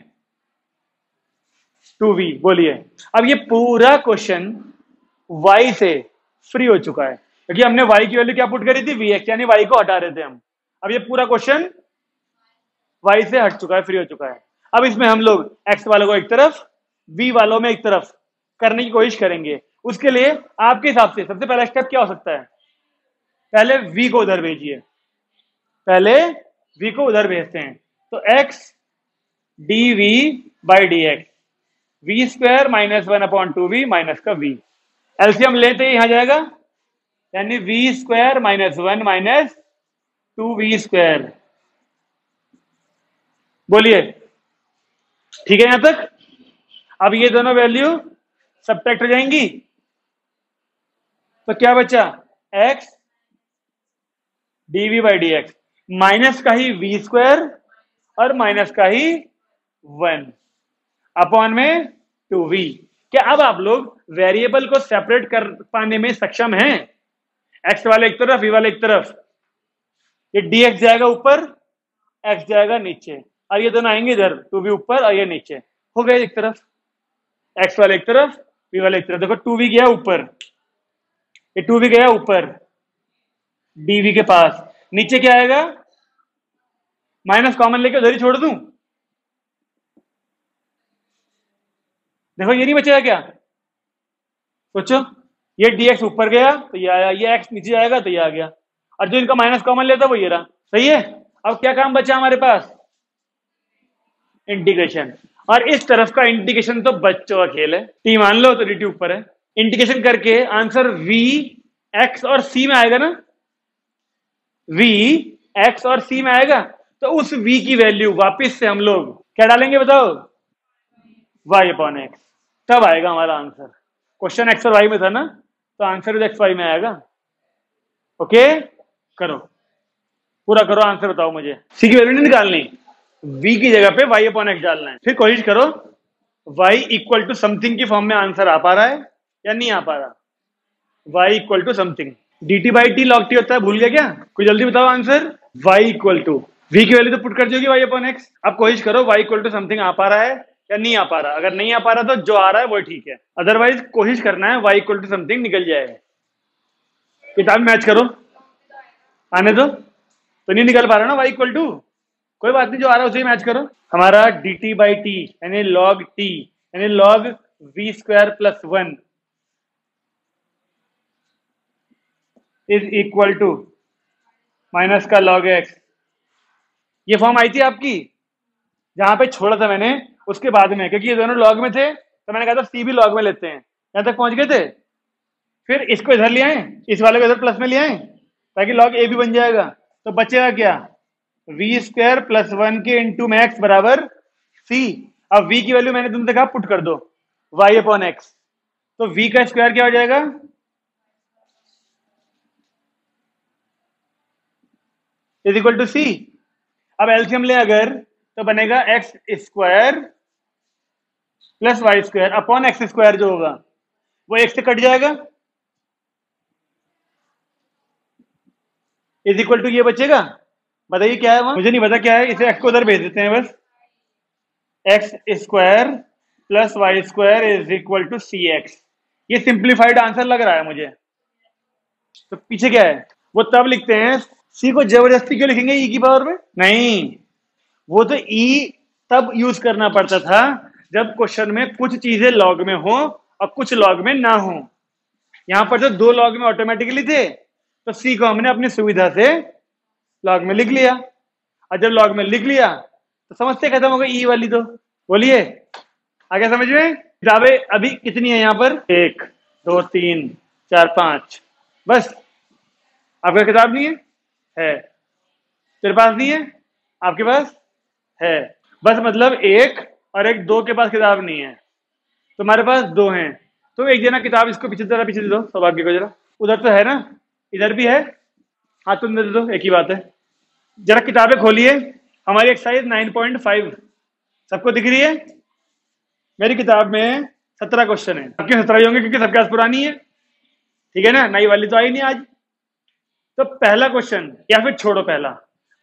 2v। बोलिए, अब ये पूरा क्वेश्चन y से फ्री हो चुका है, क्योंकि हमने y की वैल्यू क्या पुट करी थी, vx, यानी y को हटा रहे थे हम। अब ये पूरा क्वेश्चन y से हट चुका है, फ्री हो चुका है। अब इसमें हम लोग x वालों को एक तरफ, v वालों में एक तरफ करने की कोशिश करेंगे। उसके लिए आपके हिसाब से सबसे पहला स्टेप क्या हो सकता है, पहले v को उधर भेजिए, पहले v को उधर भेजते हैं, तो x dv by D X, V square minus 1 upon 2v minus का v, एलसीएम लेते ही यहां जाएगा, यानी v square minus 1 minus 2v square. बोलिए, ठीक है यहां तक? अब ये दोनों वैल्यू सब्ट्रैक्ट हो जाएंगी, तो क्या बचा, x dv by D x, minus का ही v स्क्वायर और माइनस का ही 1 अपॉन में 2v। क्या अब आप लोग वेरिएबल को सेपरेट कर पाने में सक्षम हैं? x वाले एक तरफ, v वाले एक तरफ, ये dx जाएगा ऊपर, x जाएगा नीचे, और ये दोनों आएंगे इधर, 2v ऊपर और ये नीचे, हो गए एक तरफ, x वाले एक तरफ, v वाले एक तरफ। देखो 2v गया ऊपर, ये 2v गया ऊपर dv के पास, नीचे क्या आएगा, माइनस कॉमन लेके उधर ही छोड़ दूं, देखो ये नहीं बचेगा क्या, सोचो, ये dx ऊपर गया तो ये आया, ये x नीचे आएगा तो ये आ गया, और जो इनका माइनस कॉमन लेता वो ये रहा। सही है। अब क्या काम बचा हमारे पास? इंटीग्रेशन। और इस तरफ का इंटीग्रेशन तो बच्चों का खेल है, टी मान लो तो dt ऊपर है। इंटीग्रेशन करके आंसर v x और c में आएगा ना, v x और c में आएगा। तो उस v की वैल्यू वापस से हम लोग क्या डालेंगे बताओ? y upon x। तब आएगा हमारा आंसर। क्वेश्चन x और y में था ना, तो आंसर भी x y में आएगा। ओके, करो, पूरा करो, आंसर बताओ मुझे। c की वैल्यू नहीं निकालनी, v की जगह पे y अपॉन x डालना है। फिर कोशिश करो y इक्वल टू समथिंग की फॉर्म में आंसर आ पा रहा है या नहीं आ पा रहा। y equal to something, dt by T log T होता है, भूल गया क्या? कोई जल्दी बताओ answer. y equal to v की वैल्यू तो पुट कर दोगी y अपॉन x। अब कोशिश करो y इक्वल टू समथिंग आ पा रहा है या नहीं आ पा रहा। अगर नहीं आ पा रहा तो जो आ रहा है वो ठीक है, अदरवाइज कोशिश करना है y इक्वल टू समथिंग निकल जाएगा। किताब मैच करो, आने दो। तो नहीं निकल पा रहा ना y इक्वल टू, कोई बात नहीं, जो आ रहा है उसे ही मैच करो। हमारा dt बाई टी यानी लॉग टी यानी log v square plus 1 is equal to minus का लॉग एक्स। ये फॉर्म आई थी आपकी जहां पे छोड़ा था मैंने उसके बाद में, क्योंकि ये दोनों लॉग में थे तो मैंने कहा था सी भी लॉग में लेते हैं। यहां तक पहुंच गए थे। फिर इसको इधर ले आए, इस वाले को इधर प्लस में ले आए, ताकि लॉग ए भी बन जाएगा। तो बचेगा क्या? वी स्क्वायर प्लस 1 के इंटू में एक्स बराबर सी। अब v की वैल्यू मैंने तुमसे कहा पुट कर दो y अपॉन एक्स। तो v का स्क्वायर क्या हो जाएगा? Is equal to C. अब एलसीएम ले अगर तो बनेगा X square plus Y square upon X square, जो होगा वो एक से कट जाएगा, इज इक्वल टू ये बचेगा। बताइए क्या है वहां, मुझे नहीं पता क्या है, इसे एक्स को उधर भेज देते हैं बस। X square plus Y square is equal to C X. ये सिंप्लीफाइड आंसर लग रहा है मुझे। तो पीछे क्या है? वो तब लिखते हैं, सी को जबरदस्ती क्यों लिखेंगे ई की पावर में? नहीं, वो तो ई तब यूज करना पड़ता था जब क्वेश्चन में कुछ चीजें लॉग में हो और कुछ लॉग में ना हो। यहां पर तो दो लॉग में ऑटोमेटिकली थे, तो सी को हमने अपनी सुविधा से लॉग में लिख लिया। और जब लॉग में लिख लिया तो समस्या खत्म हो गई ई वाली। तो बोलिए आगे समझ में। किताबें अभी कितनी है यहाँ पर? 1 2 3 4 5, बस। आपका किताब नहीं है? है। तेरे पास नहीं है? आपके पास है। बस मतलब एक और एक, दो के पास किताब नहीं है, तुम्हारे पास दो हैं। तो एक जना किताब इसको पीछे जरा पीछे दे दो सौभाग्य को जरा। उधर तो है ना, इधर भी है। हाँ तुम दे दो, एक ही बात है। जरा किताबें खोलिए, हमारी एक्सरसाइज 9.5 सबको दिख रही है? मेरी किताब में 17 क्वेश्चन है। सबके 17 ही होंगे क्योंकि सबके पास पुरानी है, ठीक है ना, नई वाली तो आई नहीं आज। तो पहला क्वेश्चन, या फिर छोड़ो पहला,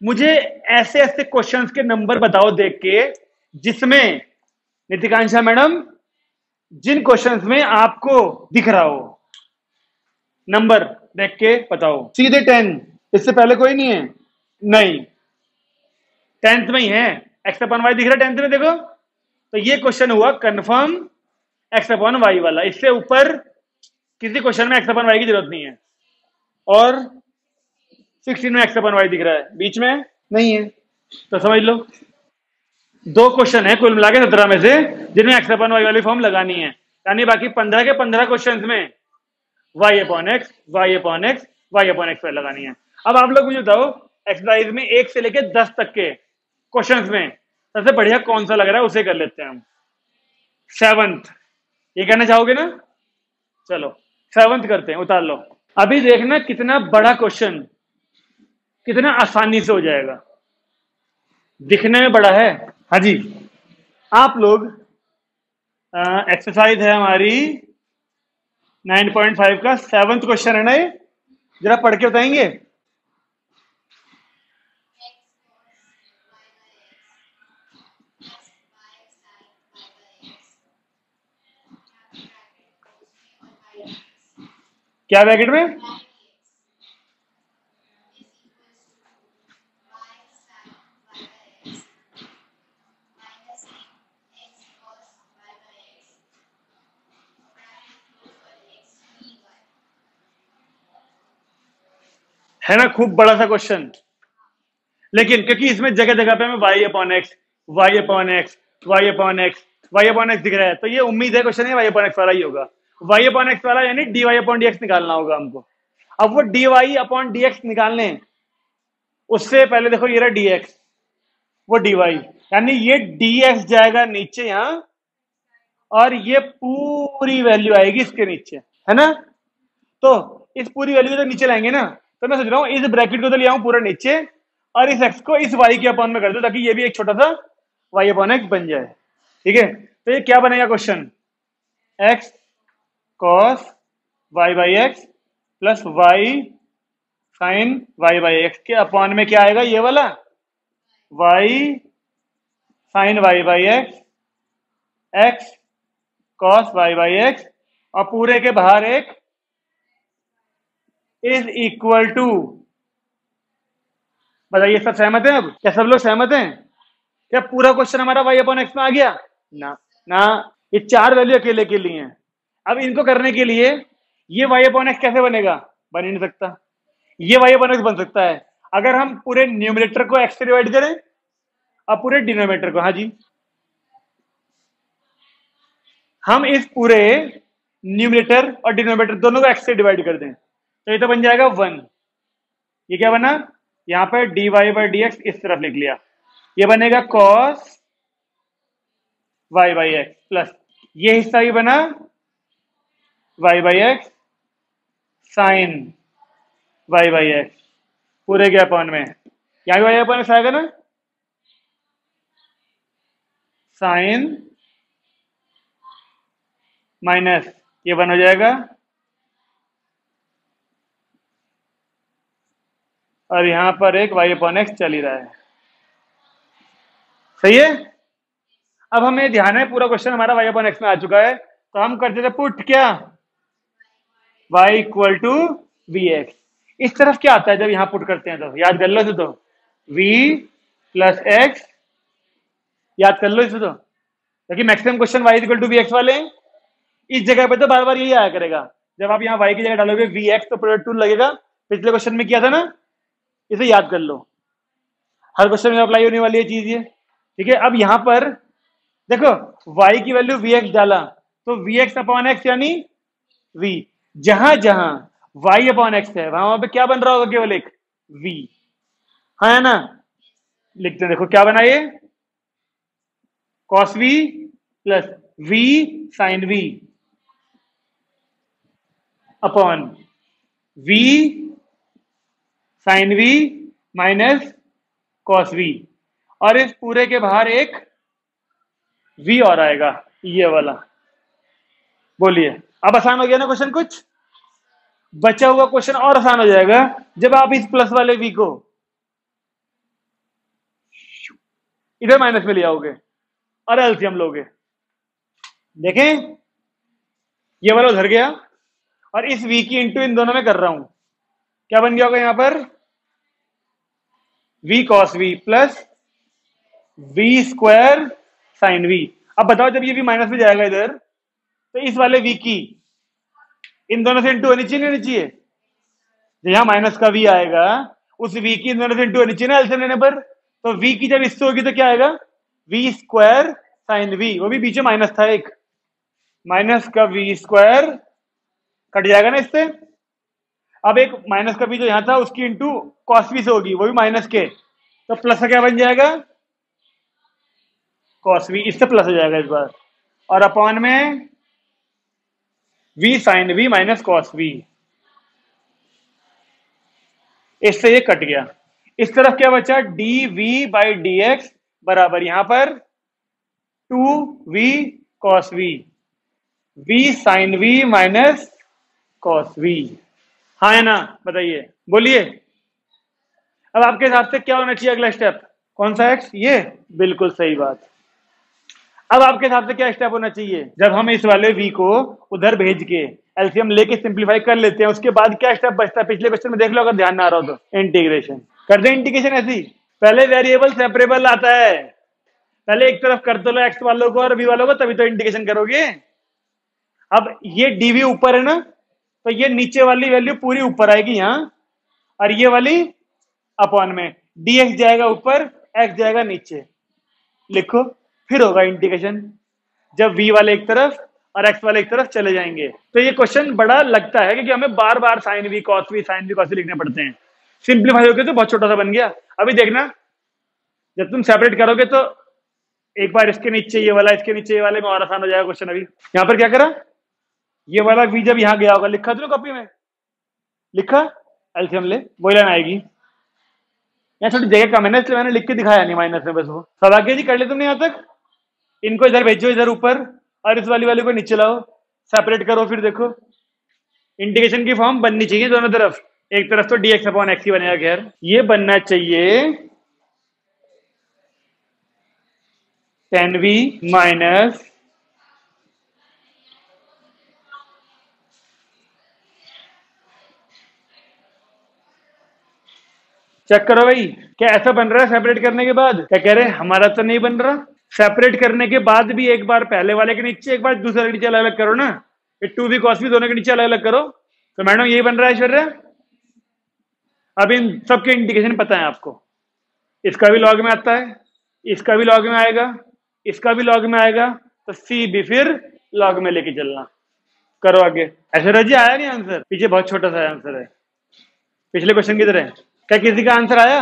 मुझे ऐसे ऐसे क्वेश्चंस के नंबर बताओ देख के जिसमें, नितिकांक्षा मैडम, जिन क्वेश्चंस में आपको दिख रहा हो नंबर देख के बताओ। सीधे 10, इससे पहले कोई नहीं है? नहीं, 10th में ही है। एक्स अपॉन वाई दिख रहा है 10th में, देखो। तो ये क्वेश्चन हुआ कंफर्म एक्स अपॉन वाई वाला। इससे ऊपर किसी क्वेश्चन में एक्स अपॉन वाई की जरूरत नहीं है। और 16 में एक्स अपॉन वाई दिख रहा है, बीच में नहीं है। तो समझ लो दो क्वेश्चन है कुल मिला के 17 में से जिनमें एक्स अपॉन वाई वाली फॉर्म लगानी है, यानी बाकी 15 के 15 क्वेश्चन में Y upon X Y upon X Y upon X लगानी है। अब आप लोग मुझे बताओ एक्सरसाइज में 1 से लेकर 10 तक के क्वेश्चंस में सबसे बढ़िया कौन सा लग रहा है, उसे कर लेते हैं हम। 7th, ये कहना चाहोगे ना? चलो 7th करते हैं, उतार लो। अभी देखना कितना बड़ा क्वेश्चन कितना आसानी से हो जाएगा। दिखने में बड़ा है, हाँ जी। आप लोग एक्सरसाइज है हमारी 9.5 का 7th क्वेश्चन है ना, ये जरा पढ़ के बताएंगे। क्या ब्रैकेट में? है ना, खूब बड़ा सा क्वेश्चन। लेकिन क्योंकि इसमें जगह जगह पे हमें y upon x, y upon x, y upon x, y upon x दिख रहा है, तो ये उम्मीद है क्वेश्चन y अपॉन एक्स वाला ही होगा। y अपॉन एक्स वाला यानी dy अपॉन dx निकालना होगा हमको। अब वो dy अपॉन dx निकालने, उससे पहले देखो ये रहा dx, वो dy, यानी ये dx जाएगा नीचे यहां, और ये पूरी वैल्यू आएगी इसके नीचे, है ना। तो इस पूरी वैल्यू को तो नीचे लाएंगे ना, तो मैं सोच रहा हूं इस ब्रैकेट को तो ले आऊं पूरा नीचे, और इस x को इस y के अपॉन में कर दो, ताकि ये भी एक छोटा सा y अपॉन x बन जाए। ठीक है, तो ये क्या बनेगा question, x cos y by X plus y sin y by x के अपॉन में क्या आएगा, ये वाला y sin y by x, x cos y by x, और पूरे के बाहर एक इज इक्वल टू। बताइए सब सहमत हैं? अब क्या सब लोग सहमत हैं? क्या पूरा क्वेश्चन हमारा y अपॉन एक्स में आ गया? ना ना, ये चार वैल्यू अकेले के लिए हैं। अब इनको करने के लिए ये y अपॉन एक्स कैसे बनेगा, बन ही नहीं सकता। ये y अपॉन एक्स बन सकता है अगर हम पूरे न्यूमरेटर को x से डिवाइड करें और पूरे डिनोमिनेटर को, हाँ जी, हम इस पूरे न्यूमरेटर और डिनोमिनेटर दोनों को x से डिवाइड कर दें, तो ये तो बन जाएगा 1। ये क्या बना, यहां पर dy बाई डी एक्स इस तरफ लिख लिया, ये बनेगा cos y by X, plus ये हिस्सा भी बना y by X sine y by X, पूरे के अपॉन में, यहां भी y अपॉन एक्स आएगा ना, साइन माइनस ये बन हो जाएगा, और यहां पर एक y अपॉन एक्स चल ही रहा है। सही है। अब हमें ध्यान है पूरा क्वेश्चन हमारा y अपॉन एक्स में आ चुका है, तो हम करते थे पुट क्या, y equal to V X. इस तरफ क्या आता है जब यहां पुट करते हैं, तो याद कर लो इसे, तो v प्लस एक्स, याद कर लो इसे, तो क्योंकि maximum question y equal to V X वाले हैं। इस जगह पे तो बार बार यही आया करेगा, जब आप यहाँ y की जगह डालोगे वी एक्स तो प्रोडक्ट टूल लगेगा, पिछले क्वेश्चन में किया था ना, इसे याद कर लो, हर क्वेश्चन में अप्लाई होने वाली है चीज ये। ठीक है, अब यहां पर देखो y की वैल्यू वी एक्स डाला, तो वी एक्स अपॉन एक्स यानी v, जहां जहां y अपॉन एक्स है वहां पे क्या बन रहा होगा, केवल एक v, हाँ है ना। लिखते हैं, देखो क्या बना ये, cos v plus v sin v upon v sin v minus cos v, और इस पूरे के बाहर एक v और आएगा, ये वाला। बोलिए, अब आसान हो गया ना क्वेश्चन, कुछ बचा हुआ क्वेश्चन और आसान हो जाएगा जब आप इस प्लस वाले v को इधर माइनस में ले आओगे और एलसीएम लोगे। देखें, ये वाला उधर गया और इस v की इंटू इन दोनों में कर रहा हूं, क्या बन गया होगा यहां पर, v cos v plus v square sine v। अब बताओ जब ये v माइनस में जाएगा इधर, तो इस वाले v की इन दोनों से इंटू होनी चाहिए, नहीं होनी चाहिए। यहां माइनस का v आएगा, उस v की इन दोनों से इंटू होनी चाहिए ना एलसीएम लेने पर, तो v की जब इससे होगी तो क्या आएगा, v स्क्वायर साइन v, वो भी बीच में माइनस था एक, माइनस का v स्क्वायर कट जाएगा ना इससे। अब एक माइनस का v जो यहां था उसकी इंटू cos v से होगी, वो भी माइनस के, तो प्लस का क्या बन जाएगा, cos v, इससे प्लस हो जाएगा इस बार, और अपॉन में v sin v minus cos v, इससे ये कट गया। इस तरफ क्या बचा, dv बाई डी एक्स बराबर यहां पर 2v cos v, v sin v minus cos v, हाँ है ना। बताइए, बोलिए, अब आपके हिसाब से क्या होना चाहिए अगला स्टेप, कौन सा x, ये बिल्कुल सही बात। अब आपके हिसाब से क्या स्टेप होना चाहिए, जब हम इस वाले v को उधर भेज के एलसीएम लेके सिंपलीफाई कर लेते हैं, उसके बाद क्या स्टेप बचता है, पिछले क्वेश्चन में देख लो अगर ध्यान ना आ रहा हो तो, इंटीग्रेशन कर दे। इंटीग्रेशन ऐसी, पहले वेरिएबल सेपरेबल आता है, पहले एक तरफ कर दो लो x वालों को और v वालों को, तभी तो इंटीग्रेशन करोगे। अब ये dv ऊपर है ना, तो ये नीचे वाली वैल्यू पूरी ऊपर आएगी यहाँ, और ये वाली अपॉन में, dx जाएगा ऊपर, x जाएगा नीचे, लिखो, फिर होगा इंटीग्रेशन जब v वाले एक तरफ और x वाले एक तरफ चले जाएंगे। तो ये क्वेश्चन बड़ा लगता है क्योंकि हमें बार बार साइन v cos v लिखने पड़ते हैं। सिंप्लीफाई होकर तो बहुत छोटा सा बन गया। अभी देखना, जब तुम सेपरेट करोगे तो एक बार इसके नीचे ये वाला, इसके नीचे ये वाले में और आसान हो जाएगा क्वेश्चन। अभी यहाँ पर क्या करा, ये वाला v जब यहाँ गया होगा, लिखा तुमने कॉपी में, लिखा, एलसीएम ले, वही लाइन आएगी। यहाँ छोटी जगह कम है ना, इसलिए मैंने लिख के दिखाया नहीं माइनस में, बस वो सब आगे जी कर ले तुमने यहाँ तक। इनको इधर भेजो, इधर ऊपर, और इस वाली को नीचे लाओ, सेपरेट करो, फिर देखो इंटीग्रेशन की फॉर्म बननी चाहिए दोनों तरफ। एक तरफ तो dx अपॉन x ही बनेगा, खैर ये बनना चाहिए tan v माइनस चेक करो भाई, क्या ऐसा बन रहा है सेपरेट करने के बाद? क्या कह रहे हैं, हमारा तो नहीं बन रहा। सेपरेट करने के बाद भी एक बार पहले वाले के नीचे, एक बार दूसरे के नीचे अलग अलग करो ना, ये 2v cos v दोनों के नीचे अलग अलग करो। तो मैडम यही बन रहा है ऐश्वर्या। अब इन सबके इंटीग्रेशन पता है आपको, इसका भी लॉग में आता है, इसका भी लॉग में आएगा, इसका भी लॉग में आएगा, तो सी भी फिर लॉग में लेके चलना। करो आगे। ऐश्वर्या जी आया नहीं आंसर? पीछे बहुत छोटा सा आंसर है, पिछले क्वेश्चन की तरह। क्या किसी का आंसर आया?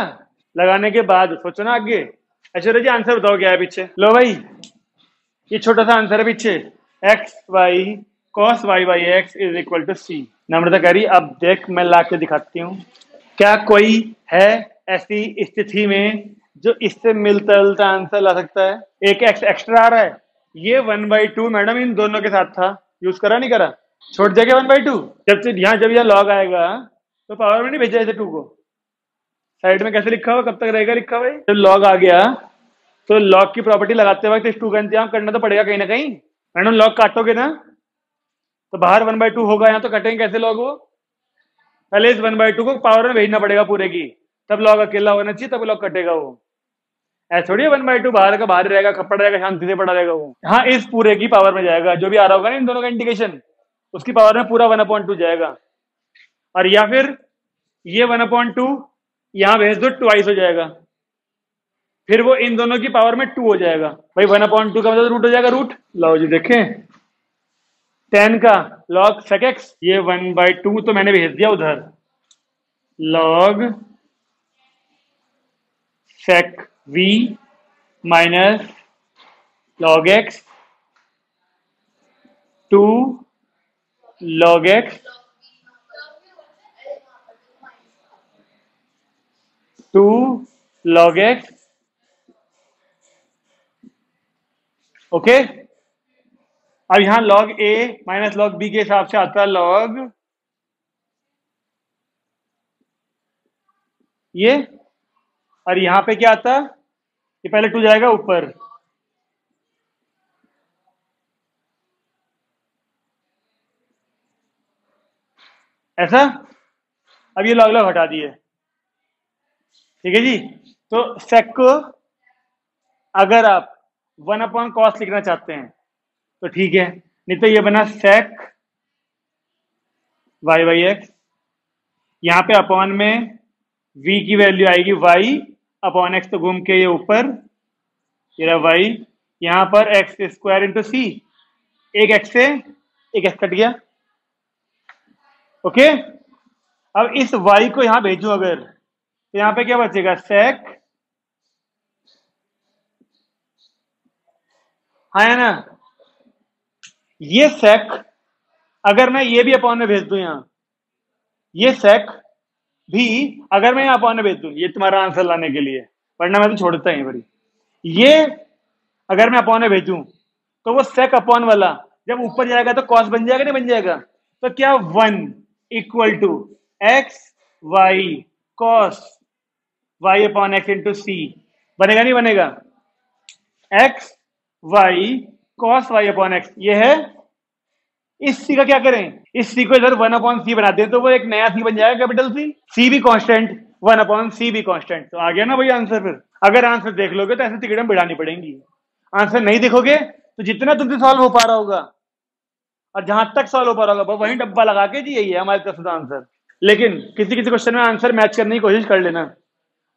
लगाने के बाद सोचो ना आगे। ऐश्वर्या जी आंसर बताओ क्या है पीछे। लो भाई, ये छोटा सा आंसर है पीछे, x y cos y by x is equal to c. Namrata कह रही, अब देख मैं ला के दिखाती हूँ। क्या कोई है ऐसी स्थिति में जो इससे मिलता जुलता आंसर ला सकता है? एक एक्स एक्स्ट्रा आ रहा है, ये 1/2 मैडम इन दोनों के साथ था, यूज करा नहीं करा, छोड़ जाएगा 1/2। जब यहाँ लॉग आएगा तो पावर में नहीं भेजा इसे 2 को, साइड में कैसे लिखा हुआ, कब तक रहेगा लिखा हुआ? जब लॉग आ गया तो लॉग की प्रॉपर्टी लगाते वक्त इस 2 का इंतजाम करना तो पड़ेगा कहीं ना कहीं। मैडम लॉग काटोगे ना तो बाहर 1/2 होगा, यहाँ तो कटेंगे कैसे लॉग? वो पहले इस 1/2 को पावर में भेजना पड़ेगा पूरे की, तब लॉग अकेला होना चाहिए, तब लॉग कटेगा। वो ऐसा थोड़ी 1/2 बाहर का बाहर रहेगा, खपड़ रहेगा, शांति से पड़ा रहेगा वो। हाँ, इस पूरे की पावर में जाएगा, जो भी आ रहा होगा ना इन दोनों का इंटीग्रेशन, उसकी पावर में पूरा 1/2 जाएगा। और या फिर ये 1/2 यहाँ भेज दो, ट्वाइस हो जाएगा, फिर वो इन दोनों की पावर में 2 हो जाएगा। भाई 1/2 का मतलब रूट हो जाएगा, रूट। लो जी देखें, 10 का log sec x, ये 1/2 तो मैंने भेज दिया उधर, log sec v minus log x 2 log x 2 log x, okay. अब यहां log a minus log b के हिसाब से आता है log ये, और यहां पे क्या आता है, ये पहले 2 जाएगा ऊपर, ऐसा। अब ये log हटा दिए, ठीक है जी। तो sec को अगर आप 1/cos लिखना चाहते हैं तो ठीक है, नहीं तो ये बना sec y बाई एक्स, यहाँ पे अपॉन में v की वैल्यू आएगी y x, तो घूम के ये ऊपर, ये रहा y, यहाँ पर x² इंटू सी, एक x से एक x कट गया, ओके। अब इस y को यहां भेजूं अगर, तो यहां पे क्या बचेगा, sec, हाँ है ना, ये sec अगर मैं ये भी अपॉन में भेज दूं यहां, ये sec भी अगर मैं यहां अपॉन में भेज दूं, ये तुम्हारा आंसर लाने के लिए, वरना मैं तो छोड़ देता ही बड़ी। ये अगर मैं अपॉन में भेजूं तो वो sec अपॉन वाला जब ऊपर जाएगा तो cos बन जाएगा, नहीं बन जाएगा? तो क्या 1 equal to x y cos y upon x into c बनेगा, नहीं बनेगा? x y cos y upon x, ये है। इस सी का क्या करें, इस सी को इधर 1/c बना दें तो वो एक नया सी बन जाएगा, कैपिटल सी, सी भी कांस्टेंट, 1/c भी कांस्टेंट। तो आ गया ना भाई आंसर। फिर अगर आंसर देख लोगे तो ऐसे तिकड़म बिड़ानी पड़ेंगी, आंसर नहीं देखोगे तो जितना तुमसे सॉल्व हो पा रहा होगा और जहां तक सॉल्व हो पा रहा होगा वहीं डब्बा लगा के जी, यही है हमारे तरफ से आंसर। लेकिन किसी किसी क्वेश्चन में आंसर मैच करने की कोशिश कर लेना,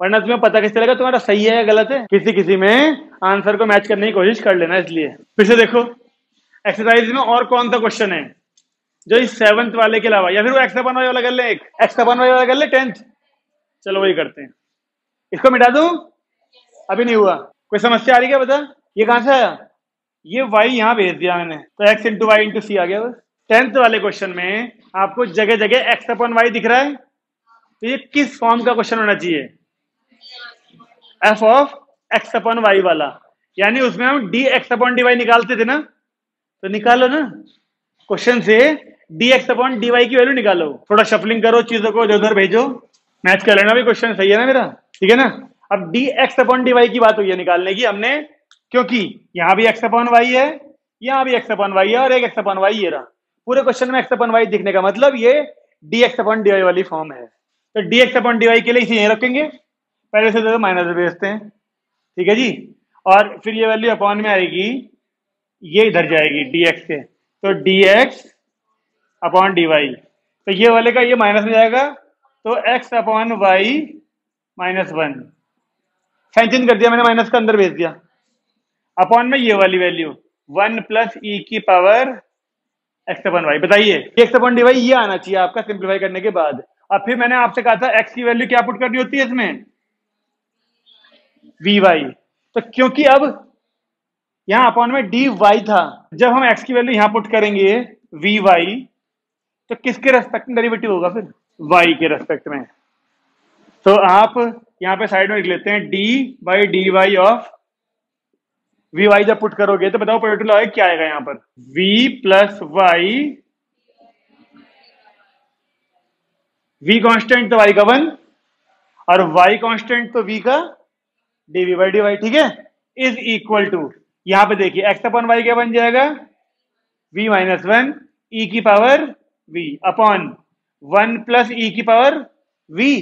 वरना तुम्हें पता कैसे चलेगा तुम्हारा सही है या गलत है। किसी किसी में आंसर को मैच करने की कोशिश कर लेना। इसलिए फिर से देखो एक्सरसाइज में और कौन सा क्वेश्चन है जो इस 7th वाले के अलावा, या फिर वो एक्स अपन वाई वाला कर ले, एक एक्स अपन वाई वाला कर ले 10th। चलो वही करते हैं, इसको मिटा दूं, अभी नहीं हुआ। कोई समस्या आ रही क्या बता? ये कहां से आया? ये y यहां भेज दिया मैंने, तो x इंटू वाई इंटू सी आ गया बस। 10th वाले क्वेश्चन में आपको जगह जगह x अपन वाई दिख रहा है, तो ये किस फॉर्म का क्वेश्चन होना चाहिए? f of x upon Y वाला, यानी उसमें हम dx अपॉन dy निकालते थे ना, तो निकालो ना क्वेश्चन से dx अपॉन dy की वैल्यू निकालो। थोड़ा शफलिंग करो चीजों को, इधर उधर भेजो, मैच कर लेना। भी क्वेश्चन सही है ना मेरा? ठीक है ना? अब dx अपॉन dy की बात हुई है निकालने की हमने, क्योंकि यहां भी x अपॉन y है, यहां भी x अपॉन y है, और एक x अपॉन y ये रहा। पूरे क्वेश्चन में x अपॉन y दिखने का मतलब ये dx अपॉन dy वाली फॉर्म है। तो dx अपॉन dy के लिए इसे यहीं रखेंगे, पहले से तो माइनस भेजते हैं, ठीक है जी। और फिर ये वैल्यू अपॉन में आएगी, ये इधर जाएगी dx से, तो dx अपॉन dy, तो ये वाले का ये माइनस में जाएगा, तो x upon y minus 1। Sign change कर दिया मैंने, माइनस का अंदर भेज दिया, अपॉन में ये वाली वैल्यू 1 प्लस ई की पावर एक्स अपॉन वाई। बताइए एक्स अपॉन डी वाई ये आना चाहिए आपका सिंप्लीफाई करने के बाद। अब फिर मैंने आपसे कहा था एक्स की वैल्यू क्या पुट करनी होती है इसमें? V Y. तो क्योंकि अब यहां अपॉन में डी वाई था, जब हम एक्स की वैल्यू यहां पुट करेंगे वी वाई, तो किसके रेस्पेक्ट में डेरिवेटिव होगा? फिर वाई के रेस्पेक्ट में। तो आप यहां पे साइड में लिख लेते हैं D by D Y of V Y. जब पुट करोगे तो बताओ प्रोडक्ट लॉ क्या आएगा यहाँ पर? V plus Y, V constant तो वाई का 1 और वाई कांस्टेंट तो वी का डीवी बाई डी वाई, ठीक है, इज इक्वल टू, यहां पे देखिए एक्स अपन वाई क्या बन जाएगा? वी माइनस 1 ई की पावर वी अपॉन 1 प्लस ई की पावर वी।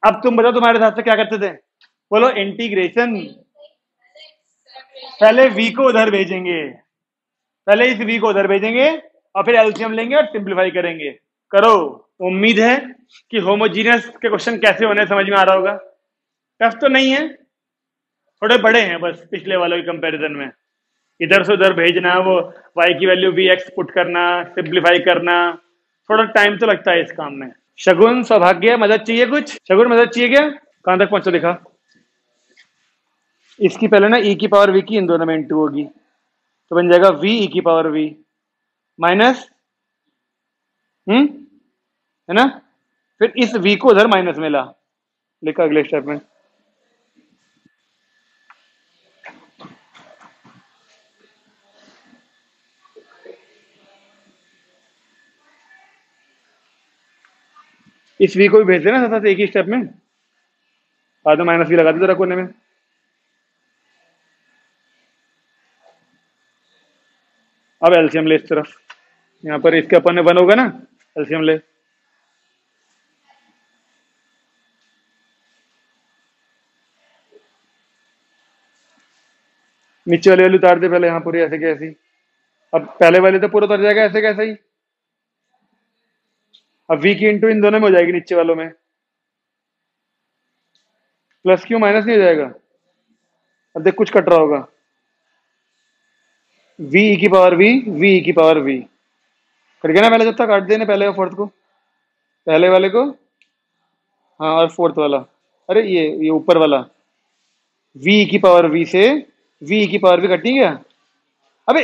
अब तुम बताओ तुम्हारे साथ से क्या करते थे? बोलो इंटीग्रेशन। पहले v को उधर भेजेंगे, पहले इस v को उधर भेजेंगे और फिर एलसीएम लेंगे और सिंप्लीफाई करेंगे। करो। उम्मीद है कि होमोजीनियस के क्वेश्चन कैसे होने समझ में आ रहा होगा। टफ तो नहीं है, थोड़े बड़े हैं बस पिछले वालों के कंपैरिजन में। इधर से उधर भेजना, वो y की वैल्यू vx पुट करना, सिंप्लीफाई करना, थोड़ा टाइम तो लगता है इस काम में। शगुन सौभाग्य मदद चाहिए कुछ? शगुन मदद चाहिए क्या? कहां तक पहुंचो दिखा। इसकी पहले ना e की पावर v की इन दोनों में इंटू होगी, तो बन जाएगा v e की पावर v माइनस, है ना? फिर इस v को उधर माइनस में ला, लिखा अगले स्टेप में। इस v को भी भेज देना साथ एक ही स्टेप में, बाद में माइनस v लगा दे जरा कोने में। अब एलसीएम ले इस तरफ, यहाँ पर इसके अपन में 1 होगा ना, एलसीएम ले। नीचे वाली वैल्यू उतार दे पहले यहाँ पूरी, ऐसे कैसी। अब पहले वाले तो पूरा उतर जाएगा ऐसे कैसे ही। अब v की इंटू इन दोनों में हो जाएगी, नीचे वालों में प्लस क्यों माइनस नहीं हो जाएगा? अब देख कुछ कट रहा होगा, v e की पावर v, v e की पावर v कट गया ना। पहले जब तक काट देने, पहले फोर्थ को, पहले वाले को, हाँ, और फोर्थ वाला, अरे ये ऊपर वाला v e की पावर v से v e की पावर v कटी गया। अबे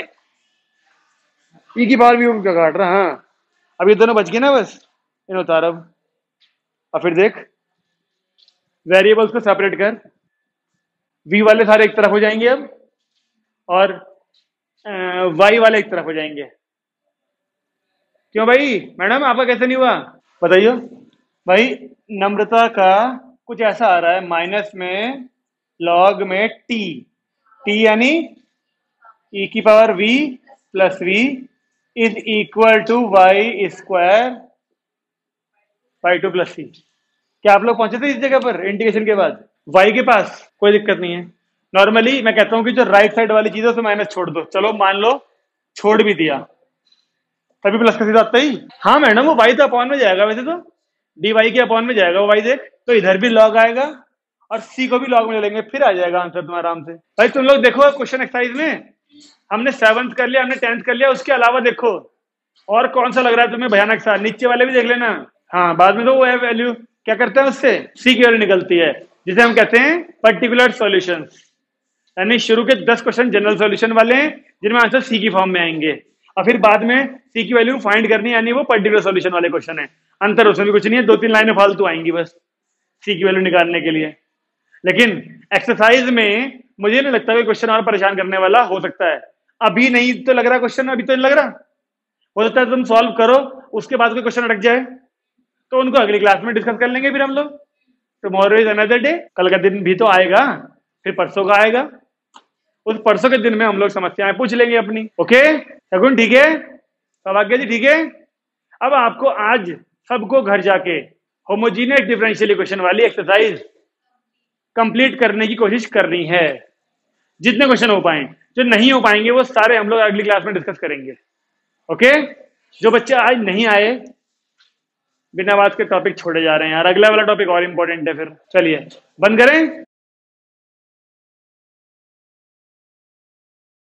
e की पावर v क्या काट रहा? हाँ, अब ये दोनों बच गए ना, बस इन उतार अब। और फिर देख वेरिएबल्स को सेपरेट कर, v वाले सारे एक तरफ हो जाएंगे अब, और y वाले एक तरफ हो जाएंगे। क्यों भाई? मैडम आपका कैसे नहीं हुआ बताइए भाई। नम्रता का कुछ ऐसा आ रहा है, माइनस में लॉग में t यानी e की power v plus v is equal to y square by 2 plus c. क्या आप लोग पहुंचे थे इस जगह पर इंटीग्रेशन के बाद? y के पास कोई दिक्कत नहीं है। नॉर्मली मैं कहता हूं कि जो राइट साइड वाली चीजों से माइनस छोड़ दो। चलो मान लो छोड़ भी दिया, तभी प्लस का सीधा आता ही। हाँ मैडम, वो वाई तो अपॉन में जाएगा, वैसे तो डी वाई के अपॉन में जाएगा वो वाई देख, तो इधर भी लॉग आएगा और सी को भी लॉग में ले लेंगे, फिर आ जाएगा आंसर तुम्हारा आराम से। भाई तुम लोग देखो क्वेश्चन एक्सरसाइज में, हमने 7th कर लिया, हमने 10th कर लिया, उसके अलावा देखो और कौन सा लग रहा है तुम्हें भयानक सा, नीचे वाले भी देख लेना। हाँ, बाद में तो वो है वैल्यू क्या करते हैं, उससे सी की वैल्यू निकलती है, जिसे हम कहते हैं पर्टिकुलर सॉल्यूशन। यानी शुरू के 10 क्वेश्चन जनरल सॉल्यूशन वाले हैं जिनमें आंसर सी की फॉर्म में आएंगे, और फिर बाद में सी की वैल्यू फाइंड करनी, यानी वो पर्टिकुलर सॉल्यूशन वाले क्वेश्चन है। अंतर उसमें भी कुछ नहीं है, 2-3 लाइनें फालतू आएंगी बस सी की वैल्यू निकालने के लिए। लेकिन एक्सरसाइज में मुझे नहीं लगता कोई क्वेश्चन और परेशान करने वाला हो सकता है। अभी नहीं तो लग रहा क्वेश्चन, अभी तो नहीं लग रहा, हो सकता है तुम सॉल्व करो उसके बाद कोई क्वेश्चन अटक जाए, तो उनको अगली क्लास में डिस्कस कर लेंगे फिर हम लोग। टुमारो इज अनदर डे, कल का दिन भी तो आएगा, फिर परसों का आएगा, उस परसों के दिन में हम लोग समस्याएं पूछ लेंगे अपनी। ओके शगुन, ठीक है, सौभाग्य जी ठीक है। अब आपको आज सबको घर जाके होमोजीनियस डिफरेंशियल इक्वेशन वाली एक्सरसाइज कंप्लीट करने की कोशिश करनी है, जितने क्वेश्चन हो पाए। जो नहीं हो पाएंगे वो सारे हम लोग अगली क्लास में डिस्कस करेंगे। ओके, जो बच्चे आज नहीं आए बिना बात के टॉपिक छोड़े जा रहे हैं यार, अगला वाला टॉपिक और इंपॉर्टेंट है। फिर चलिए बंद करें।